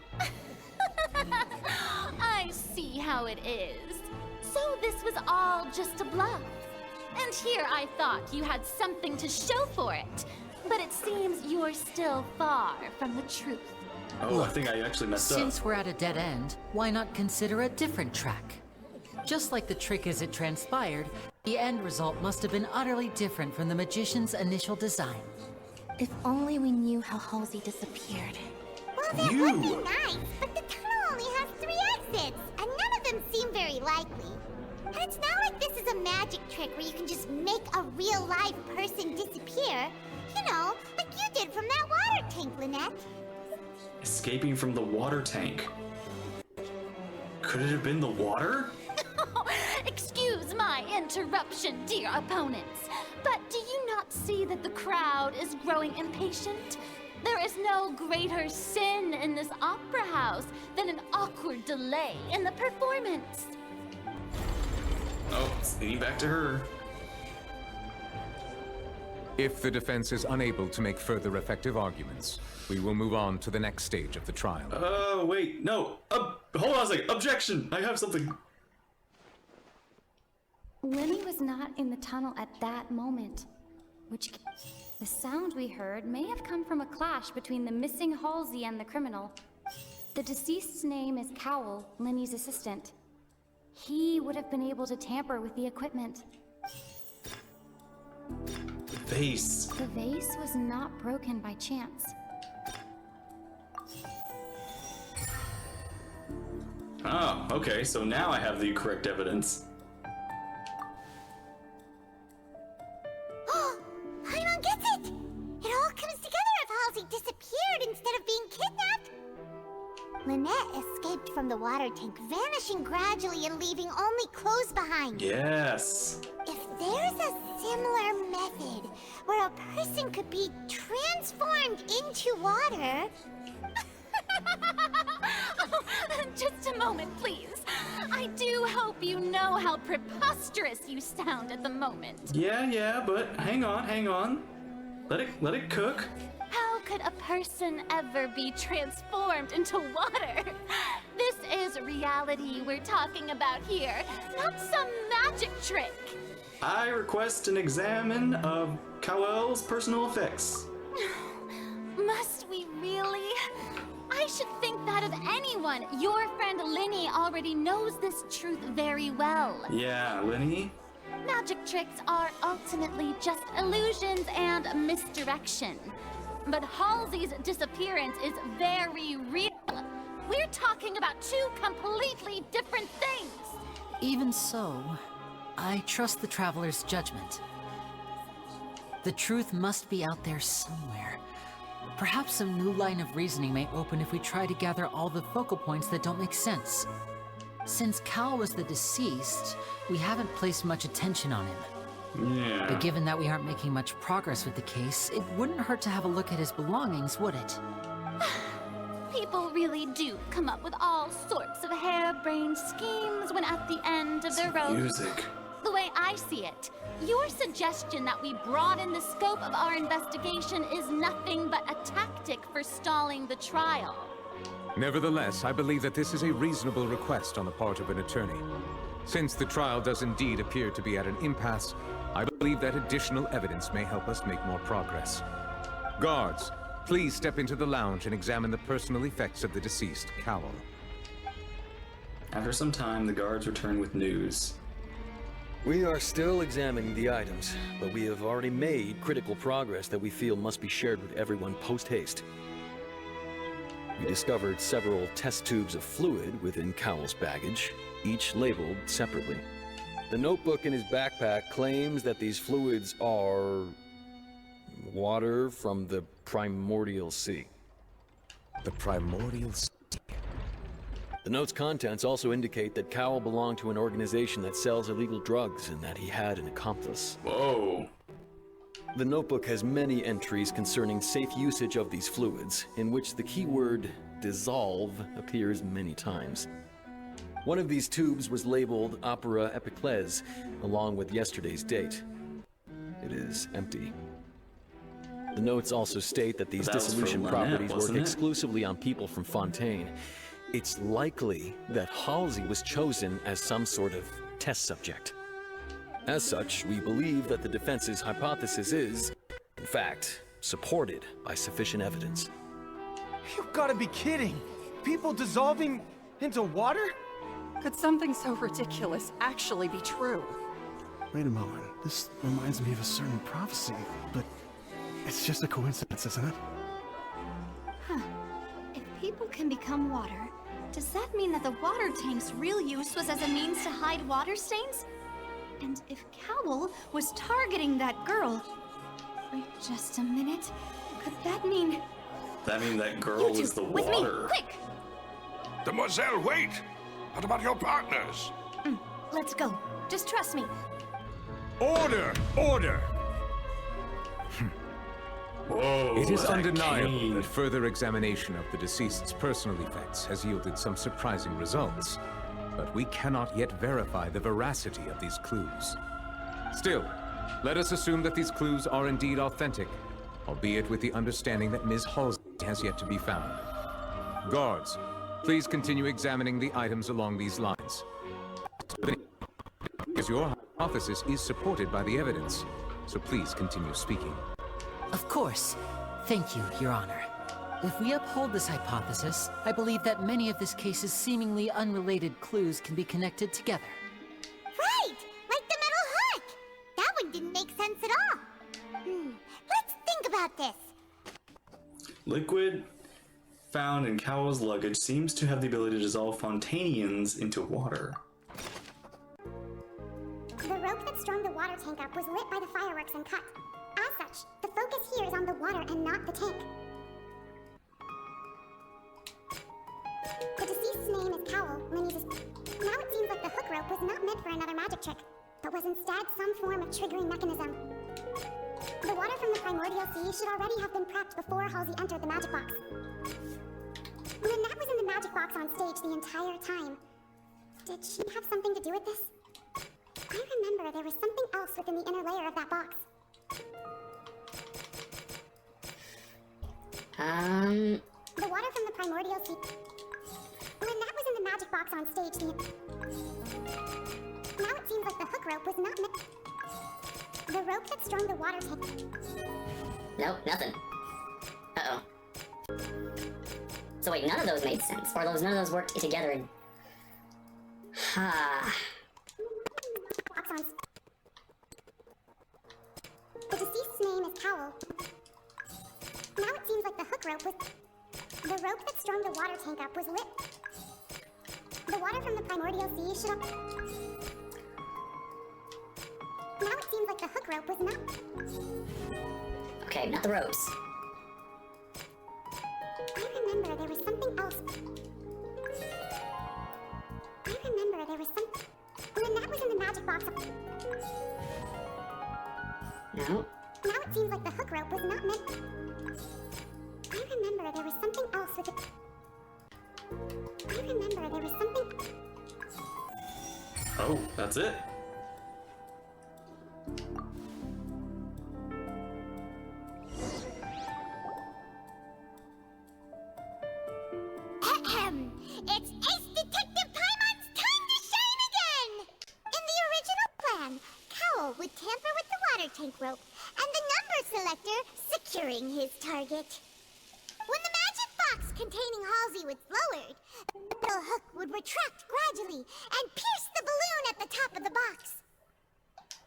Speaker 14: I see how it is. So this was all just a bluff. And here I thought you had something to show for it. But it seems you're still far from the truth.
Speaker 1: Oh,
Speaker 11: Look,
Speaker 1: I think I actually messed up.
Speaker 11: Since we're at a dead end, why not consider a different track? Just like the trick as it transpired, the end result must have been utterly different from the magician's initial design.
Speaker 10: If only we knew how Halsey disappeared.
Speaker 3: Well, that would be nice, but the tunnel only has 3 exits, and none of them seem very likely. And it's not like this is a magic trick where you can just make a real live person disappear. You know, like you did from that water tank, Lynette.
Speaker 1: Escaping from the water tank. Could it have been the water?
Speaker 14: Excuse my interruption, dear opponents, but do you not see that the crowd is growing impatient? There is no greater sin in this opera house than an awkward delay in the performance.
Speaker 1: Oh, it's leading back to her.
Speaker 13: If the defense is unable to make further effective arguments, we will move on to the next stage of the trial.
Speaker 1: Oh, wait, no. Hold on a second. Objection! I have something.
Speaker 2: Lily was not in the tunnel at that moment, which the sound we heard may have come from a clash between the missing Halsey and the criminal. The deceased's name is Cowell, Linny's assistant. He would have been able to tamper with the equipment.
Speaker 1: The vase.
Speaker 2: The vase was not broken by chance.
Speaker 1: Oh, okay, so now I have the correct evidence.
Speaker 3: Paimon gets it! It all comes together if Halsey disappeared instead of being kidnapped. Lynette escaped from the water tank, vanishing gradually and leaving only clothes behind.
Speaker 1: Yes.
Speaker 3: If there's a similar method where a person could be transformed into water...
Speaker 14: Just a moment, please. I do hope you know how preposterous you sound at the moment.
Speaker 1: Yeah, but hang on. Let it cook.
Speaker 14: How could a person ever be transformed into water? This is reality we're talking about here, not some magic trick.
Speaker 1: I request an examine of Cowell's personal effects.
Speaker 14: Must we really? I should think that of anyone. Your friend Linny already knows this truth very well.
Speaker 1: Yeah, Linny?
Speaker 14: Magic tricks are ultimately just illusions and misdirection. But Halsey's disappearance is very real. We're talking about 2 completely different things.
Speaker 11: Even so, I trust the Traveler's judgment. The truth must be out there somewhere. Perhaps some new line of reasoning may open if we try to gather all the focal points that don't make sense. Since Cal was the deceased, we haven't placed much attention on him.
Speaker 1: Yeah.
Speaker 11: But given that we aren't making much progress with the case, it wouldn't hurt to have a look at his belongings, would it?
Speaker 14: People really do come up with all sorts of harebrained schemes when at the end of their rope.
Speaker 1: Music.
Speaker 14: The way I see it, your suggestion that we broaden the scope of our investigation is nothing but a tactic for stalling the trial.
Speaker 13: Nevertheless, I believe that this is a reasonable request on the part of an attorney. Since the trial does indeed appear to be at an impasse, I believe that additional evidence may help us make more progress. Guards, please step into the lounge and examine the personal effects of the deceased, Cowell.
Speaker 1: After some time, the guards return with news.
Speaker 17: We are still examining the items, but we have already made critical progress that we feel must be shared with everyone post-haste. We discovered several test tubes of fluid within Cowell's baggage, each labeled separately. The notebook in his backpack claims that these fluids are water from the primordial sea.
Speaker 13: The primordial...
Speaker 17: The note's contents also indicate that Cowell belonged to an organization that sells illegal drugs and that he had an accomplice.
Speaker 1: Whoa.
Speaker 17: The notebook has many entries concerning safe usage of these fluids, in which the keyword dissolve appears many times. One of these tubes was labeled Opera Epiclese, along with yesterday's date. It is empty. The notes also state that these dissolution properties work exclusively on people from Fontaine. It's likely that Halsey was chosen as some sort of test subject. As such, we believe that the defense's hypothesis is, in fact, supported by sufficient evidence.
Speaker 18: You've gotta be kidding! People dissolving into water?
Speaker 16: Could something so ridiculous actually be true?
Speaker 4: Wait a moment. This reminds me of a certain prophecy, but it's just a coincidence, isn't it?
Speaker 2: Huh. If people can become water, does that mean that the water tank's real use was as a means to hide water stains? And if Cowell was targeting that girl... Wait just a minute. Could that mean...
Speaker 1: That mean that girl is the
Speaker 2: with
Speaker 1: water.
Speaker 2: Me, quick!
Speaker 5: Demoiselle, wait! What about your partners?
Speaker 2: Let's go. Just trust me.
Speaker 18: Order! Order!
Speaker 1: Whoa,
Speaker 13: It is undeniable that further examination of the deceased's personal effects has yielded some surprising results, but we cannot yet verify the veracity of these clues. Still, let us assume that these clues are indeed authentic, albeit with the understanding that Ms. Halsey has yet to be found. Guards, please continue examining the items along these lines. Because your hypothesis is supported by the evidence, so please continue speaking.
Speaker 11: Of course. Thank you, Your Honor. If we uphold this hypothesis, I believe that many of this case's seemingly unrelated clues can be connected together.
Speaker 3: Right! Like the metal hook! That one didn't make sense at all. Let's think about this.
Speaker 1: Liquid found in Cowell's luggage seems to have the ability to dissolve Fontainians into water.
Speaker 3: The rope that strung the water tank up was lit by the fireworks and cut. As such, the focus here is on the water and not the tank. The deceased's name is Cowell, Linny's. Now it seems like the hook rope was not meant for another magic trick, but was instead some form of triggering mechanism. The water from the primordial sea should already have been prepped before Halsey entered the magic box. Lynette was in the magic box on stage the entire time. Did she have something to do with this? I remember there was something else within the inner layer of that box. The water from the primordial sea... Lynette was in the magic box on stage Now it seems like the hook rope was not meant... The rope that strung the water tank...
Speaker 12: Nope, nothing. Uh-oh. So wait, none of those made sense. Or none of those worked together in...
Speaker 3: The deceased's name is Cowell. Now it seems like the hook rope was... The rope that strung the water tank up was lit. The water from the primordial sea should have... Now it seems like the hook rope was not...
Speaker 12: Okay, not the ropes.
Speaker 3: I remember there was something else. Lynette was in the magic box.
Speaker 12: No.
Speaker 3: Now it seems like the hook rope was not meant... I remember there was something else with it.
Speaker 1: Oh, that's it?
Speaker 3: It's Ace Detective Paimon's time to shine again! In the original plan, Cowell would tamper with the water tank rope and the number selector securing his target. When the magic box containing Halsey was lowered, the hook would retract gradually and pierce the balloon at the top of the box.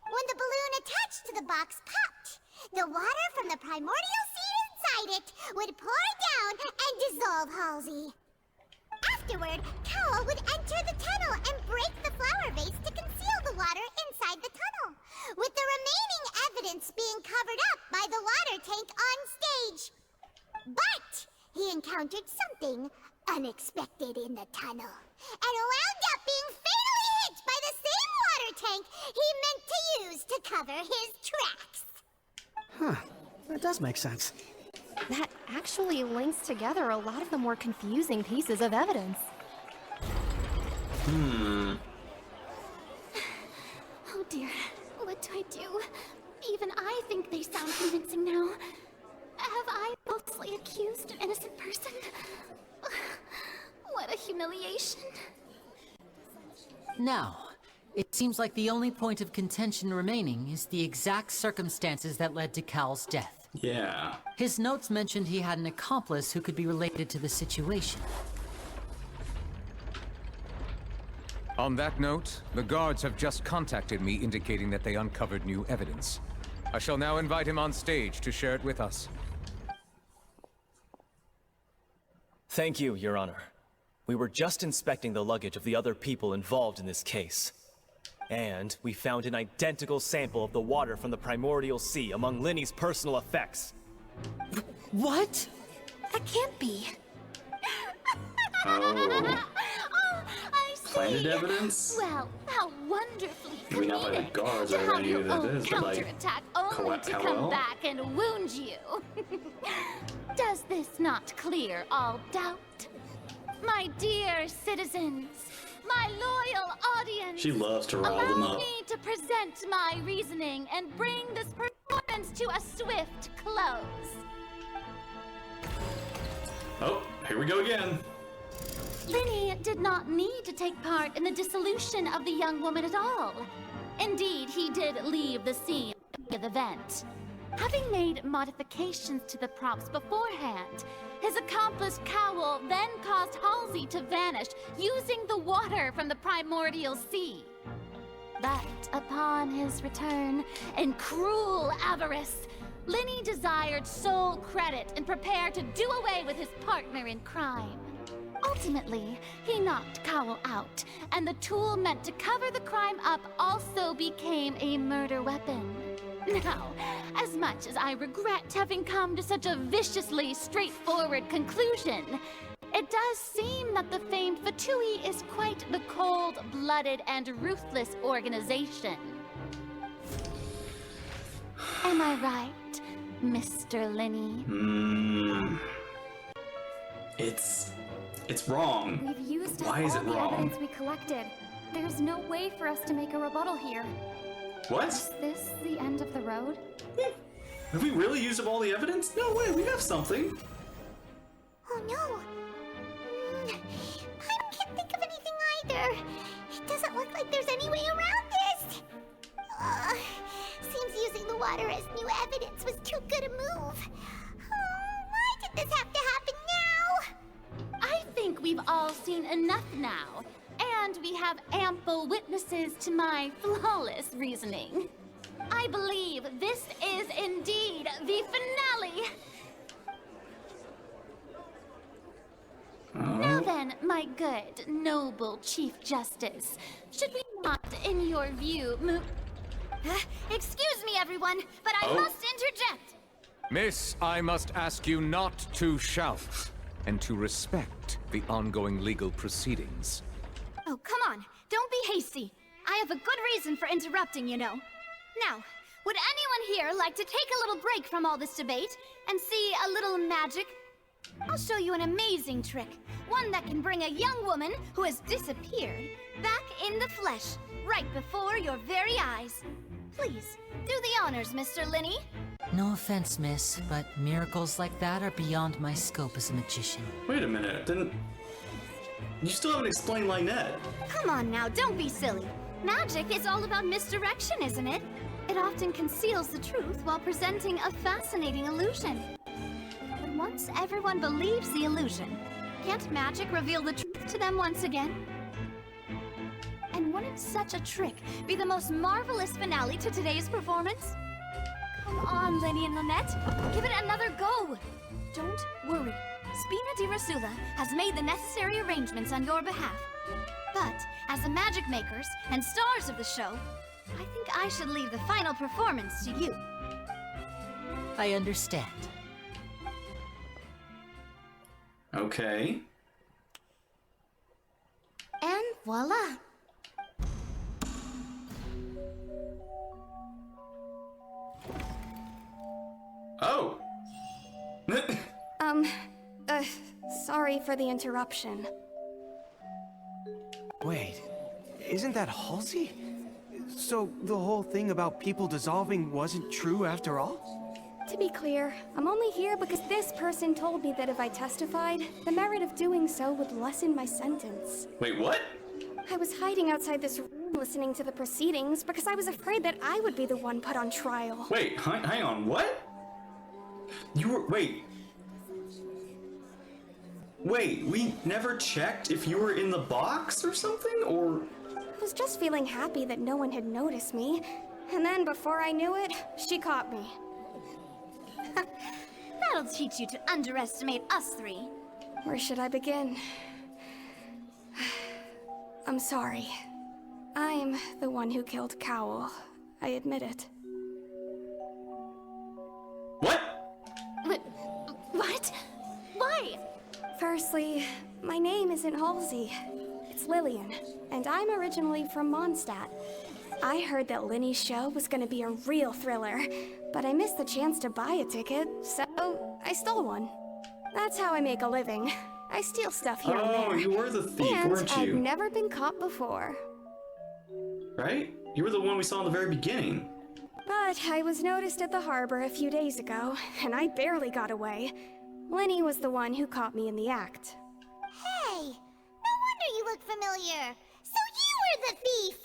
Speaker 3: When the balloon attached to the box popped, the water from the primordial sea inside it would pour down and dissolve Halsey. Afterward, Cowell would enter the tunnel and break the flower vase to conceal the water inside the tunnel, with the remaining evidence being covered up by the water tank on stage. But he encountered encountered something unexpected in the tunnel, and wound up being fatally hit by the same water tank he meant to use to cover his tracks.
Speaker 4: Huh. That does make sense.
Speaker 10: That actually links together a lot of the more confusing pieces of evidence.
Speaker 14: Oh dear, what do I do? Even I think they sound convincing now. Have I falsely accused an innocent person? What a humiliation.
Speaker 11: Now, it seems like the only point of contention remaining is the exact circumstances that led to Cal's death.
Speaker 1: Yeah.
Speaker 11: His notes mentioned he had an accomplice who could be related to the situation.
Speaker 13: On that note, the guards have just contacted me indicating that they uncovered new evidence. I shall now invite him on stage to share it with us.
Speaker 9: Thank you, Your Honor. We were just inspecting the luggage of the other people involved in this case. And we found an identical sample of the water from the Primordial Sea among Linny's personal effects.
Speaker 11: What?
Speaker 2: That can't be.
Speaker 1: Oh.
Speaker 14: I see.
Speaker 1: Planted evidence?
Speaker 14: Well, how wonderfully
Speaker 1: Maybe not by the guards or
Speaker 14: to have
Speaker 1: any
Speaker 14: your
Speaker 1: of that
Speaker 14: own
Speaker 1: is, but like
Speaker 14: counterattack only to come back and wound you. Does this not clear all doubt? My dear citizens, my loyal audience,
Speaker 1: She loves to rile them
Speaker 14: allow
Speaker 1: up.
Speaker 14: me to present my reasoning and bring this performance to a swift close.
Speaker 1: Oh, here we go again.
Speaker 14: Linny did not need to take part in the dissolution of the young woman at all. Indeed, he did leave the scene of the event. Having made modifications to the props beforehand, his accomplice Cowell then caused Halsey to vanish using the water from the Primordial Sea. But upon his return, in cruel avarice, Linny desired sole credit and prepared to do away with his partner in crime. Ultimately, he knocked Cowell out, and the tool meant to cover the crime up also became a murder weapon. Now, as much as I regret having come to such a viciously straightforward conclusion, it does seem that the famed Fatui is quite the cold-blooded and ruthless organization. Am I right, Mr. Linny?
Speaker 1: It's wrong.
Speaker 14: We've used
Speaker 1: Why is it
Speaker 14: all the
Speaker 1: wrong?
Speaker 14: evidence we collected. There's no way for us to make a rebuttal here.
Speaker 1: What?
Speaker 14: Is this the end of the road?
Speaker 1: Have we really used up all the evidence? No way, we have something.
Speaker 3: Oh no. I can't think of anything either. It doesn't look like there's any way around this. Seems using the water as new evidence was too good a move. Why did this have to happen now?
Speaker 14: I think we've all seen enough now, and we have ample witnesses to my flawless reasoning. I believe this is indeed the finale. Now then, my good, noble Chief Justice, should we not, in your view, move...
Speaker 2: Excuse me, everyone, but I must interject.
Speaker 13: Miss, I must ask you not to shout, and to respect the ongoing legal proceedings.
Speaker 2: Oh, come on. Don't be hasty. I have a good reason for interrupting, you know. Now, would anyone here like to take a little break from all this debate and see a little magic? I'll show you an amazing trick. One that can bring a young woman who has disappeared back in the flesh, right before your very eyes. Please, do the honors, Mr. Linny.
Speaker 11: No offense, miss, but miracles like that are beyond my scope as a magician.
Speaker 1: Wait a minute, didn't... You still haven't explained Lynette.
Speaker 2: Come on now, don't be silly. Magic is all about misdirection, isn't it? It often conceals the truth while presenting a fascinating illusion. But once everyone believes the illusion, can't magic reveal the truth to them once again? And wouldn't such a trick be the most marvelous finale to today's performance? Come on, Lenny and Lynette. Give it another go. Don't worry. Spina di Rasula has made the necessary arrangements on your behalf. But, as the magic makers and stars of the show, I think I should leave the final performance to you.
Speaker 11: I understand.
Speaker 1: Okay.
Speaker 3: And voila.
Speaker 1: Oh!
Speaker 19: Sorry for the interruption.
Speaker 18: Wait, isn't that Halsey? So the whole thing about people dissolving wasn't true after all?
Speaker 19: To be clear, I'm only here because this person told me that if I testified, the merit of doing so would lessen my sentence.
Speaker 1: Wait, what?
Speaker 19: I was hiding outside this room listening to the proceedings because I was afraid that I would be the one put on trial.
Speaker 1: Wait, hang on, what? You were, wait, we never checked if you were in the box or something, or?
Speaker 19: I was just feeling happy that no one had noticed me, and then before I knew it, she caught me.
Speaker 2: That'll teach you to underestimate us three.
Speaker 19: Where should I begin? I'm sorry. I'm the one who killed Cowell. I admit it.
Speaker 2: What? Why?
Speaker 19: Firstly, my name isn't Halsey. It's Lillian, and I'm originally from Mondstadt. I heard that Linny's show was gonna be a real thriller, but I missed the chance to buy a ticket, so I stole one. That's how I make a living. I steal stuff here and there.
Speaker 1: Oh, you were the thief, weren't you?
Speaker 19: And I've never been caught before.
Speaker 1: Right? You were the one we saw in the very beginning.
Speaker 19: But I was noticed at the harbor a few days ago, and I barely got away. Linny was the one who caught me in the act.
Speaker 3: Hey, no wonder you look familiar. So you were the thief!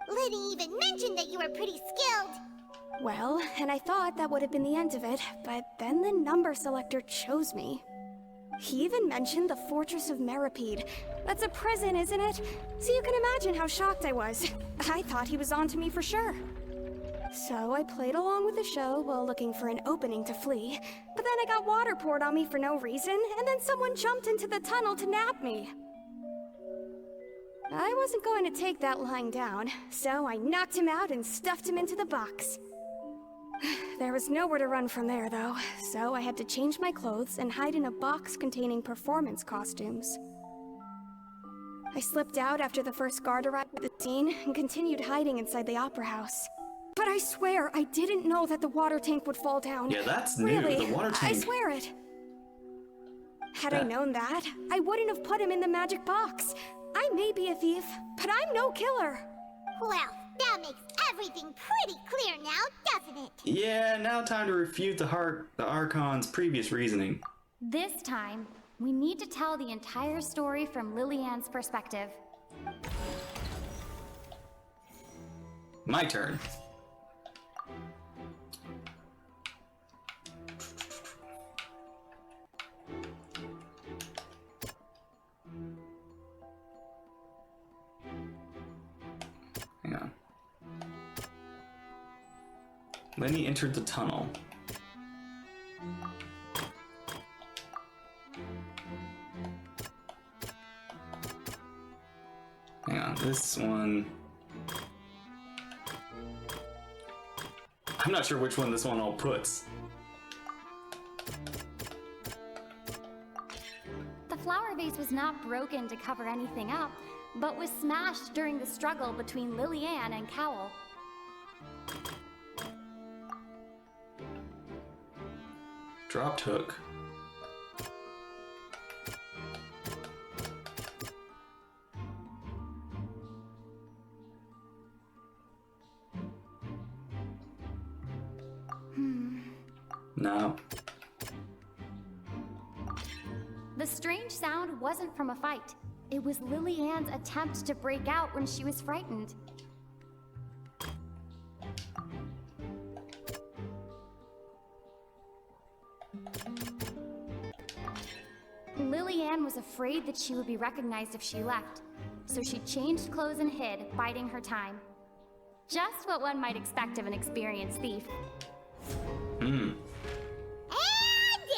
Speaker 3: Liddy even mentioned that you were pretty skilled.
Speaker 19: Well, and I thought that would have been the end of it, but then the number selector chose me. He even mentioned the Fortress of Meripede. That's a prison, isn't it? So you can imagine how shocked I was. I thought he was onto me for sure. So I played along with the show while looking for an opening to flee, but then I got water poured on me for no reason, and then someone jumped into the tunnel to nab me. I wasn't going to take that lying down, so I knocked him out and stuffed him into the box. There was nowhere to run from there, though, so I had to change my clothes and hide in a box containing performance costumes. I slipped out after the first guard arrived at the scene and continued hiding inside the opera house. But I swear, I didn't know that the water tank would fall down.
Speaker 1: Yeah, that's new,
Speaker 19: really,
Speaker 1: the water tank.
Speaker 19: I swear it. Had I known that, I wouldn't have put him in the magic box. I may be a thief, but I'm no killer.
Speaker 3: Well, that makes everything pretty clear now, doesn't it?
Speaker 1: Yeah, now time to refute the Archon's previous reasoning.
Speaker 14: This time, we need to tell the entire story from Lillian's perspective.
Speaker 1: My turn. Hang on. Lenny entered the tunnel. Hang on, this one... I'm not sure which one this one all puts.
Speaker 14: The flower vase was not broken to cover anything up, but was smashed during the struggle between Lillian and Cowell.
Speaker 1: Dropped hook. No.
Speaker 14: The strange sound wasn't from a fight. It was Lillian's attempt to break out when she was frightened. Lillian was afraid that she would be recognized if she left, so she changed clothes and hid, biding her time. Just what one might expect of an experienced thief.
Speaker 3: And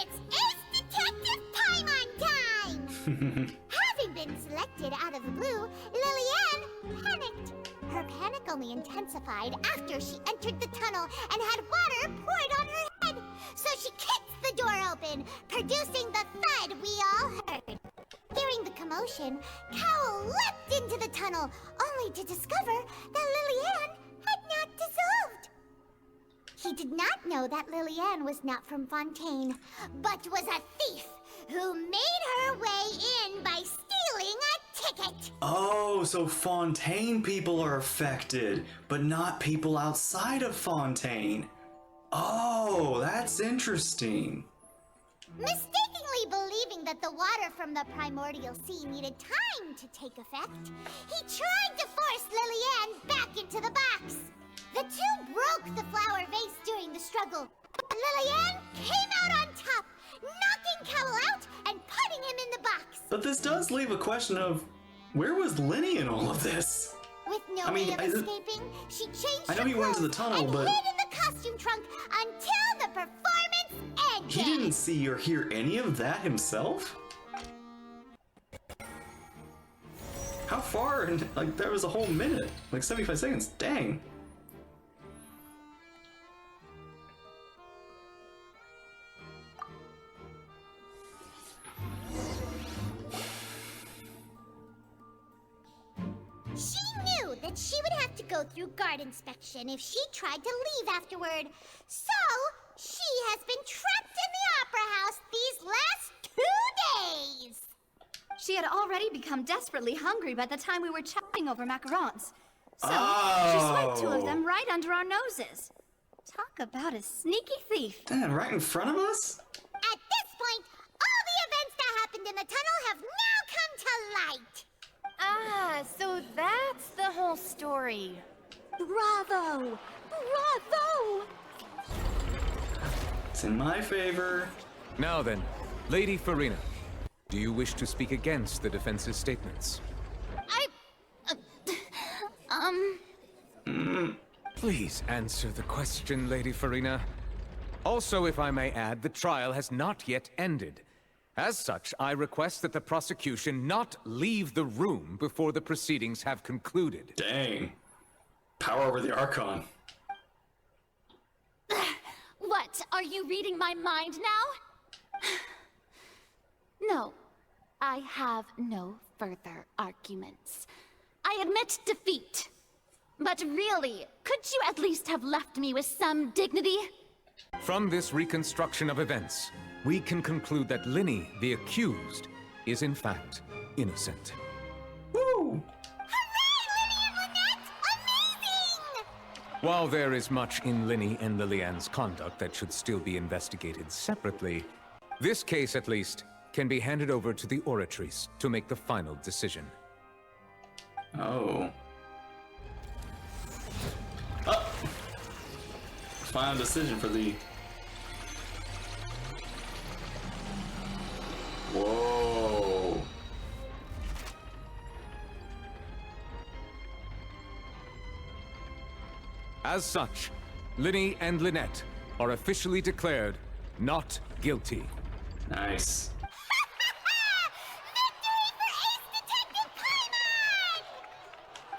Speaker 3: it's Ace Detective Paimon time! Having been selected out of the blue, Lillian panicked. Her panic only intensified after she entered the tunnel and had water poured on her head. So she kicked the door open, producing the thud we all heard. Hearing the commotion, Cowl leapt into the tunnel, only to discover that Lillian had not dissolved. He did not know that Lillian was not from Fontaine, but was a thief who made her way in by stealing a ticket.
Speaker 1: Oh, so Fontaine people are affected, but not people outside of Fontaine. Oh, that's interesting.
Speaker 3: Mistakenly believing that the water from the primordial sea needed time to take effect, he tried to force Lillian back into the box. The two broke the flower vase during the struggle. Lillian came out on top, knocking Cowl out and putting him in the box.
Speaker 1: But this does leave a question of, where was Lenny in all of this?
Speaker 3: With no way of escaping, she changed
Speaker 1: I know
Speaker 3: her
Speaker 1: he went to the
Speaker 3: clothes
Speaker 1: tunnel,
Speaker 3: and
Speaker 1: but
Speaker 3: hid in the costume trunk until the performance ended.
Speaker 1: he didn't see or hear any of that himself? How far? And like, there was a whole minute, like 75 seconds. Dang.
Speaker 3: She knew that she would have to go through guard inspection if she tried to leave afterward. So, she has been trapped in the Opera House these last 2 days.
Speaker 2: She had already become desperately hungry by the time we were chatting over macarons. So, she swiped 2 of them right under our noses. Talk about a sneaky thief.
Speaker 1: Damn, right in front of us?
Speaker 3: At this point, all the events that happened in the tunnel have now come to light.
Speaker 6: Ah, so that's the whole story.
Speaker 16: Bravo! Bravo!
Speaker 1: It's in my favor.
Speaker 13: Now then, Lady Farina, do you wish to speak against the defense's statements? Please answer the question, Lady Farina. Also, if I may add, the trial has not yet ended. As such, I request that the prosecution not leave the room before the proceedings have concluded.
Speaker 1: Dang. Power over the Archon.
Speaker 14: What? Are you reading my mind now? No. I have no further arguments. I admit defeat. But really, could you at least have left me with some dignity?
Speaker 13: From this reconstruction of events, we can conclude that Linny, the accused, is in fact innocent.
Speaker 1: Woo!
Speaker 13: While there is much in Linny and Lillian's conduct that should still be investigated separately, this case at least can be handed over to the Oratrice to make the final decision.
Speaker 1: Oh. Final decision for the... Whoa.
Speaker 13: As such, Linny and Lynette are officially declared not guilty.
Speaker 1: Nice.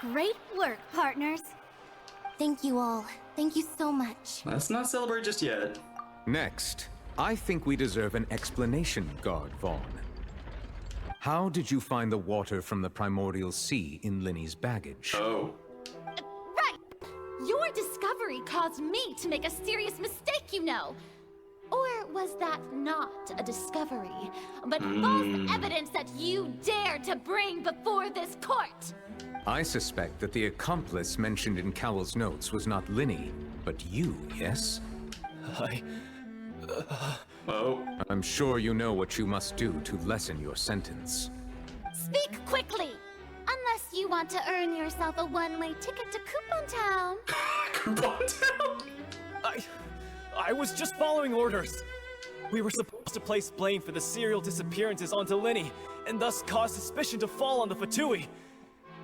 Speaker 2: Great work, partners.
Speaker 3: Thank you all. Thank you so much.
Speaker 1: Let's not celebrate just yet.
Speaker 13: Next, I think we deserve an explanation, Guard Vaughn. How did you find the water from the primordial sea in Linny's baggage?
Speaker 1: Oh.
Speaker 14: Right! Your discovery caused me to make a serious mistake, you know. Or was that not a discovery, but false evidence that you dare to bring before this court?
Speaker 13: I suspect that the accomplice mentioned in Cowell's notes was not Linny, but you, yes?
Speaker 1: Oh.
Speaker 13: I'm sure you know what you must do to lessen your sentence.
Speaker 14: Speak quickly! Unless you want to earn yourself a one-way ticket to Coupon Town.
Speaker 1: Coupon Town?
Speaker 9: I was just following orders. We were supposed to place blame for the serial disappearances onto Linny, and thus cause suspicion to fall on the Fatui.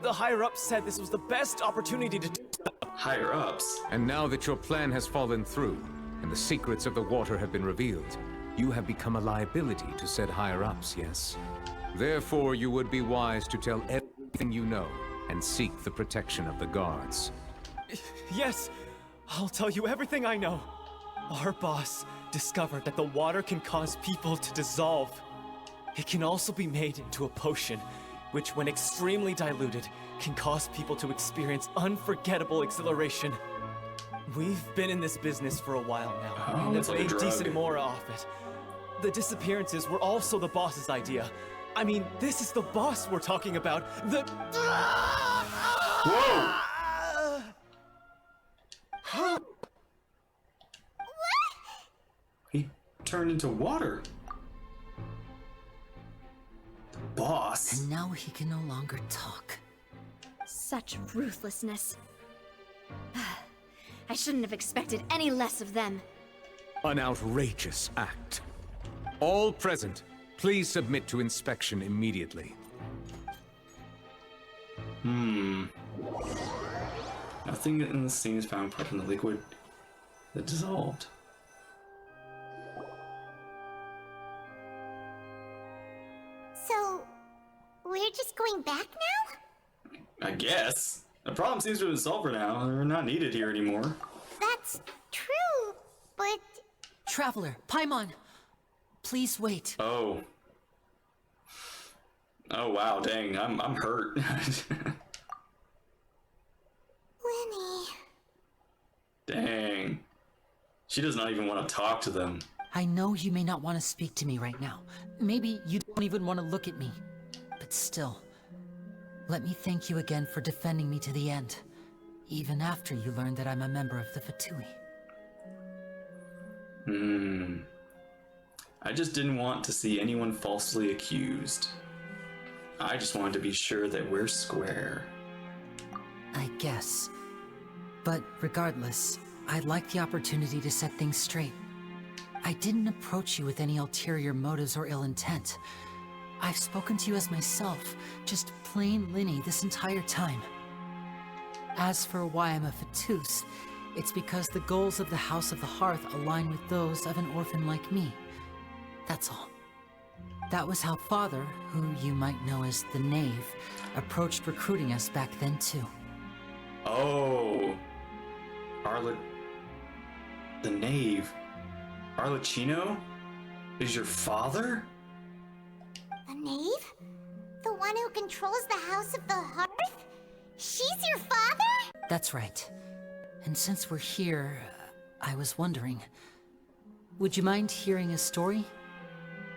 Speaker 9: The higher-ups said this was the best opportunity to do so.
Speaker 1: Higher-ups?
Speaker 13: And now that your plan has fallen through, and the secrets of the water have been revealed, you have become a liability to said higher-ups, yes? Therefore, you would be wise to tell everything you know, and seek the protection of the guards.
Speaker 9: Yes, I'll tell you everything I know. Our boss discovered that the water can cause people to dissolve. It can also be made into a potion, which when extremely diluted, can cause people to experience unforgettable exhilaration. We've been in this business for a while now, and
Speaker 1: it's
Speaker 9: have
Speaker 1: like a
Speaker 9: made
Speaker 1: drug.
Speaker 9: decent more off it. The disappearances were also the boss's idea. I mean, this is the boss we're talking about. The...
Speaker 1: Whoa! He turned into water. The boss.
Speaker 11: And now he can no longer talk.
Speaker 2: Such ruthlessness. I shouldn't have expected any less of them.
Speaker 13: An outrageous act. All present, please submit to inspection immediately.
Speaker 1: Nothing in the scene is found apart from the liquid that dissolved.
Speaker 3: So, we're just going back now?
Speaker 1: I guess. The problem seems to have been solved for now. They're not needed here anymore.
Speaker 3: That's true, but...
Speaker 11: Traveler, Paimon! Please wait.
Speaker 1: Oh. Oh wow, dang, I'm hurt.
Speaker 3: Lenny...
Speaker 1: Dang. She does not even want to talk to them.
Speaker 11: I know you may not want to speak to me right now. Maybe you don't even want to look at me. But still, let me thank you again for defending me to the end, even after you learned that I'm a member of the Fatui.
Speaker 1: I just didn't want to see anyone falsely accused. I just wanted to be sure that we're square.
Speaker 11: I guess. But regardless, I'd like the opportunity to set things straight. I didn't approach you with any ulterior motives or ill intent. I've spoken to you as myself, just plain Linny this entire time. As for why I'm a Fatus, it's because the goals of the House of the Hearth align with those of an orphan like me. That's all. That was how Father, who you might know as the Knave, approached recruiting us back then too.
Speaker 1: Oh. The Knave. Arlecchino? Is your father?
Speaker 3: The Knave? The one who controls the House of the Hearth? She's your father?
Speaker 11: That's right. And since we're here, I was wondering, would you mind hearing a story?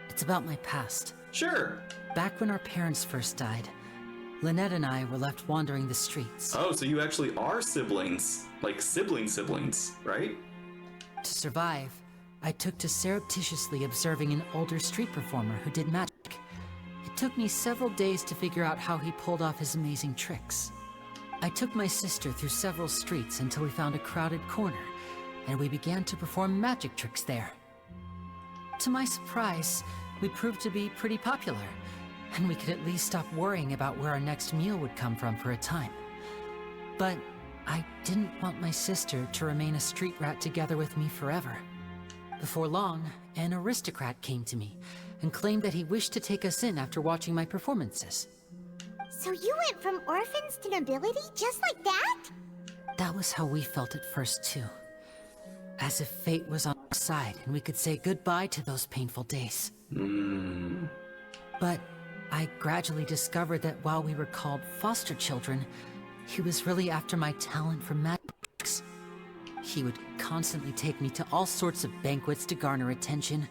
Speaker 11: It's about my past.
Speaker 1: Sure.
Speaker 11: Back when our parents first died, Lynette and I were left wandering the streets.
Speaker 1: Oh, so you actually are siblings. Like siblings, right?
Speaker 11: To survive, I took to surreptitiously observing an older street performer who did magic. It took me several days to figure out how he pulled off his amazing tricks. I took my sister through several streets until we found a crowded corner, and we began to perform magic tricks there. To my surprise, we proved to be pretty popular, and we could at least stop worrying about where our next meal would come from for a time. But I didn't want my sister to remain a street rat together with me forever. Before long, an aristocrat came to me and claimed that he wished to take us in after watching my performances.
Speaker 3: So you went from orphans to nobility just like that?
Speaker 11: That was how we felt at first too. As if fate was on our side and we could say goodbye to those painful days. But I gradually discovered that while we were called foster children, he was really after my talent for magic tricks. He would constantly take me to all sorts of banquets to garner attention,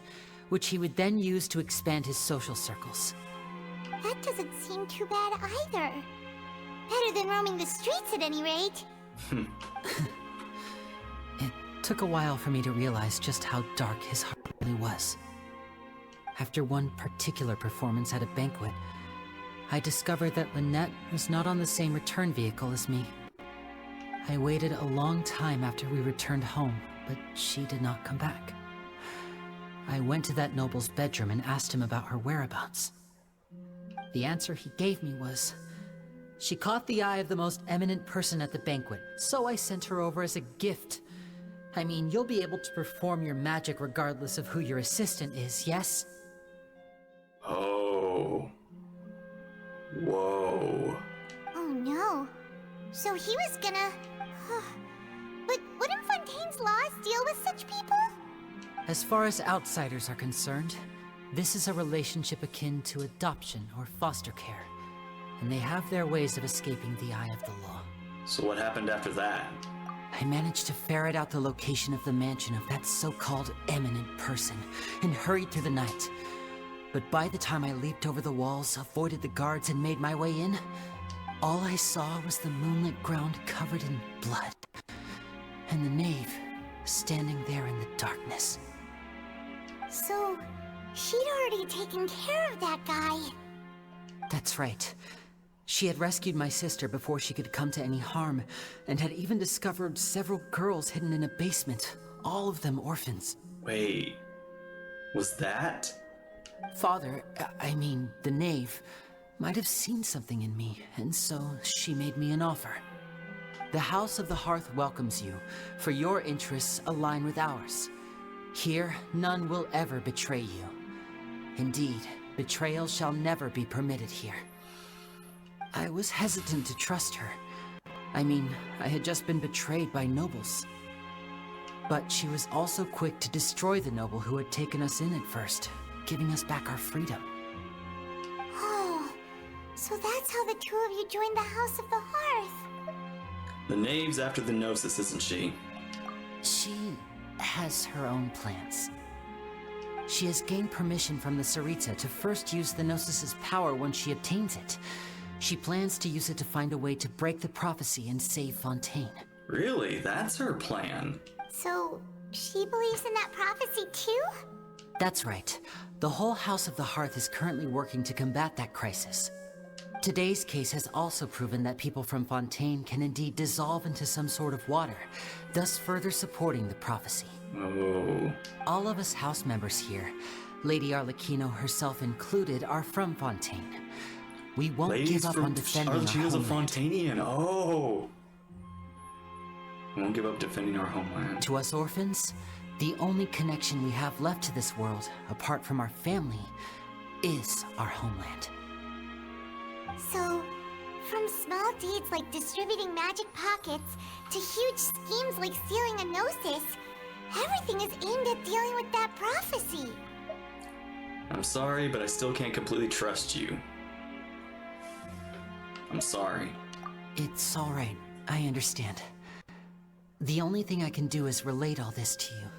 Speaker 11: which he would then use to expand his social circles.
Speaker 3: That doesn't seem too bad either. Better than roaming the streets at any rate.
Speaker 11: It took a while for me to realize just how dark his heart really was. After one particular performance at a banquet, I discovered that Lynette was not on the same return vehicle as me. I waited a long time after we returned home, but she did not come back. I went to that noble's bedroom and asked him about her whereabouts. The answer he gave me was, she caught the eye of the most eminent person at the banquet, so I sent her over as a gift. I mean, you'll be able to perform your magic regardless of who your assistant is, yes?
Speaker 1: Oh. Whoa.
Speaker 3: Oh no. So he was gonna... But wouldn't Fontaine's laws deal with such people?
Speaker 11: As far as outsiders are concerned, this is a relationship akin to adoption or foster care, and they have their ways of escaping the eye of the law.
Speaker 1: So what happened after that?
Speaker 11: I managed to ferret out the location of the mansion of that so-called eminent person, and hurried through the night. But by the time I leaped over the walls, avoided the guards, and made my way in, all I saw was the moonlit ground covered in blood, and the knave standing there in the darkness.
Speaker 3: So, she'd already taken care of that guy.
Speaker 11: That's right. She had rescued my sister before she could come to any harm, and had even discovered several girls hidden in a basement, all of them orphans.
Speaker 1: Wait, was that?
Speaker 11: Father, I mean, the knave, might have seen something in me, and so she made me an offer. The House of the Hearth welcomes you, for your interests align with ours. Here, none will ever betray you. Indeed, betrayal shall never be permitted here. I was hesitant to trust her. I mean, I had just been betrayed by nobles. But she was also quick to destroy the noble who had taken us in at first, giving us back our freedom.
Speaker 3: Oh, so that's how the two of you joined the House of the Hearth.
Speaker 1: The knave's after the Gnosis, isn't she?
Speaker 11: She has her own plans. She has gained permission from the Tsaritsa to first use the Gnosis's power once she obtains it. She plans to use it to find a way to break the prophecy and save Fontaine.
Speaker 1: Really? That's her plan?
Speaker 3: So, she believes in that prophecy too?
Speaker 11: That's right. The whole House of the Hearth is currently working to combat that crisis. Today's case has also proven that people from Fontaine can indeed dissolve into some sort of water, thus further supporting the prophecy.
Speaker 1: Oh.
Speaker 11: All of us house members here, Lady Arlecchino herself included, are from Fontaine. We won't give up on defending our homeland.
Speaker 1: Arlecchino's a Fontainian. Oh. We won't give up defending our homeland.
Speaker 11: To us orphans, the only connection we have left to this world, apart from our family, is our homeland.
Speaker 3: So, from small deeds like distributing magic pockets to huge schemes like stealing a Gnosis, everything is aimed at dealing with that prophecy.
Speaker 1: I'm sorry, but I still can't completely trust you. I'm sorry.
Speaker 11: It's all right. I understand. The only thing I can do is relate all this to you.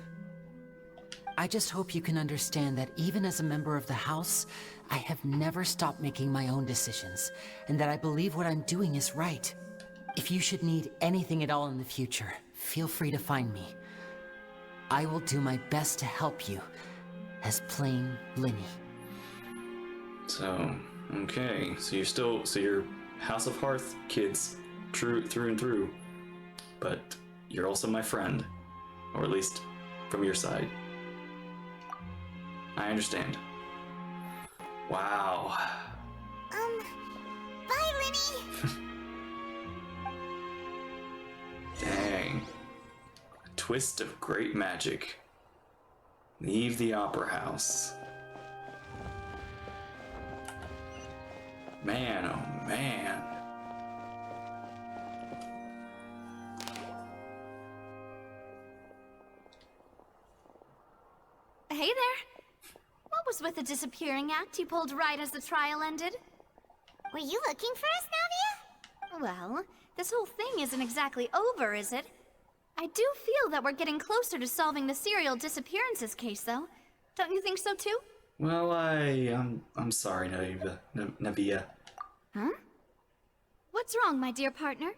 Speaker 11: I just hope you can understand that even as a member of the House, I have never stopped making my own decisions, and that I believe what I'm doing is right. If you should need anything at all in the future, feel free to find me. I will do my best to help you, as plain Linny.
Speaker 1: So, okay, so you're House of Hearth kids, through and through, but you're also my friend, or at least from your side. I understand. Wow.
Speaker 3: Bye, Linny!
Speaker 1: Dang. A twist of great magic. Leave the opera house. Man, oh man.
Speaker 2: Hey there. What was with the disappearing act you pulled right as the trial ended?
Speaker 3: Were you looking for us, Navia?
Speaker 2: Well, this whole thing isn't exactly over, is it? I do feel that we're getting closer to solving the serial disappearances case, though. Don't you think so, too?
Speaker 1: Well, I'm sorry, Navia.
Speaker 2: Huh? What's wrong, my dear partner?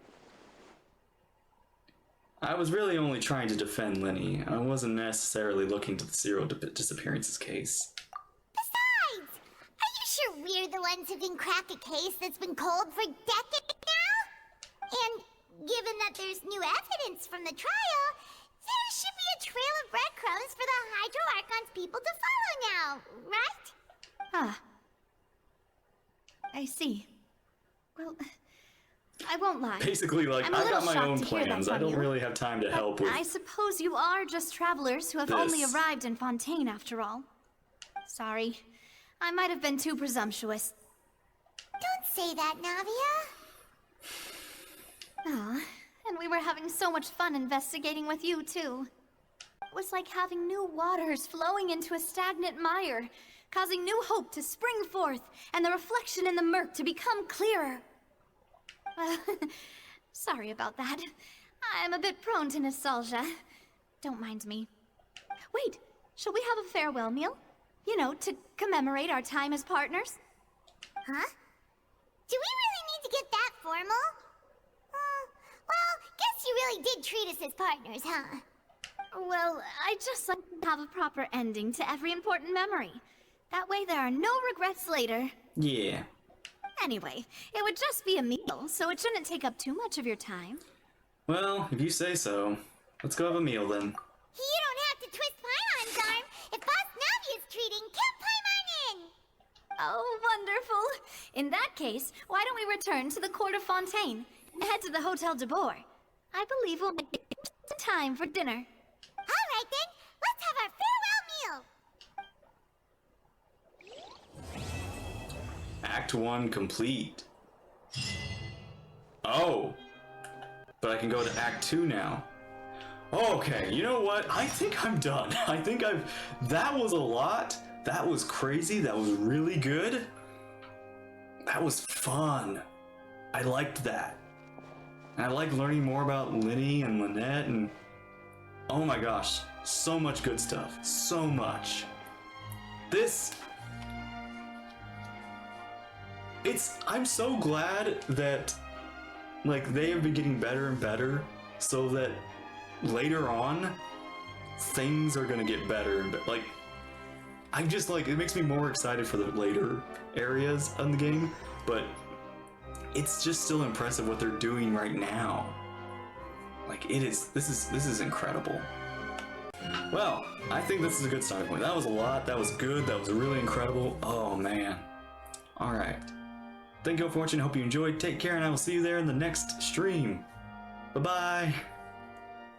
Speaker 1: I was really only trying to defend Linny. I wasn't necessarily looking to the serial disappearances case.
Speaker 3: Besides, are you sure we're the ones who can crack a case that's been cold for decades now? And given that there's new evidence from the trial, there should be a trail of breadcrumbs for the Hydro Archon's people to follow now, right?
Speaker 2: Ah. I see. Well, I won't lie.
Speaker 1: Basically, like,
Speaker 2: I'm a
Speaker 1: I
Speaker 2: little
Speaker 1: got my
Speaker 2: shocked
Speaker 1: own
Speaker 2: to hear that
Speaker 1: plans. I
Speaker 2: from
Speaker 1: don't
Speaker 2: you.
Speaker 1: really have time to help with.
Speaker 2: I suppose you are just travelers who have
Speaker 1: this.
Speaker 2: only arrived in Fontaine after all. Sorry. I might have been too presumptuous.
Speaker 3: Don't say that, Navia.
Speaker 2: Ah, and we were having so much fun investigating with you, too. It was like having new waters flowing into a stagnant mire, causing new hope to spring forth, and the reflection in the murk to become clearer. Well, sorry about that. I'm a bit prone to nostalgia. Don't mind me. Wait, shall we have a farewell meal? You know, to commemorate our time as partners?
Speaker 3: Huh? Do we really need to get that formal? Well, guess you really did treat us as partners, huh?
Speaker 2: Well, I just like to have a proper ending to every important memory. That way there are no regrets later.
Speaker 1: Yeah.
Speaker 2: Anyway, it would just be a meal, so it shouldn't take up too much of your time.
Speaker 1: Well, if you say so. Let's go have a meal then.
Speaker 3: You don't have to twist Paimon's arm. If Boss Navi is treating, count Paimon in!
Speaker 2: Oh, wonderful. In that case, why don't we return to the court of Fontaine and head to the Hotel de Boer? I believe we'll make it time for dinner.
Speaker 3: All right then, let's have our farewell meal.
Speaker 1: Act 1 complete. Oh. But I can go to Act 2 now. Okay, you know what? I think I'm done. That was a lot. That was crazy. That was really good. That was fun. I liked that. And I like learning more about Linny and Lynette and... Oh my gosh, so much good stuff. So much. I'm so glad that, like, they have been getting better and better so that later on, things are gonna get better and better. Like, it makes me more excited for the later areas of the game, but it's just still impressive what they're doing right now. Like, this is incredible. Well, I think this is a good starting point. That was a lot, that was good, that was really incredible. Oh man. Alright. Thank you all for watching, I hope you enjoyed. Take care, and I will see you there in the next stream. Bye-bye.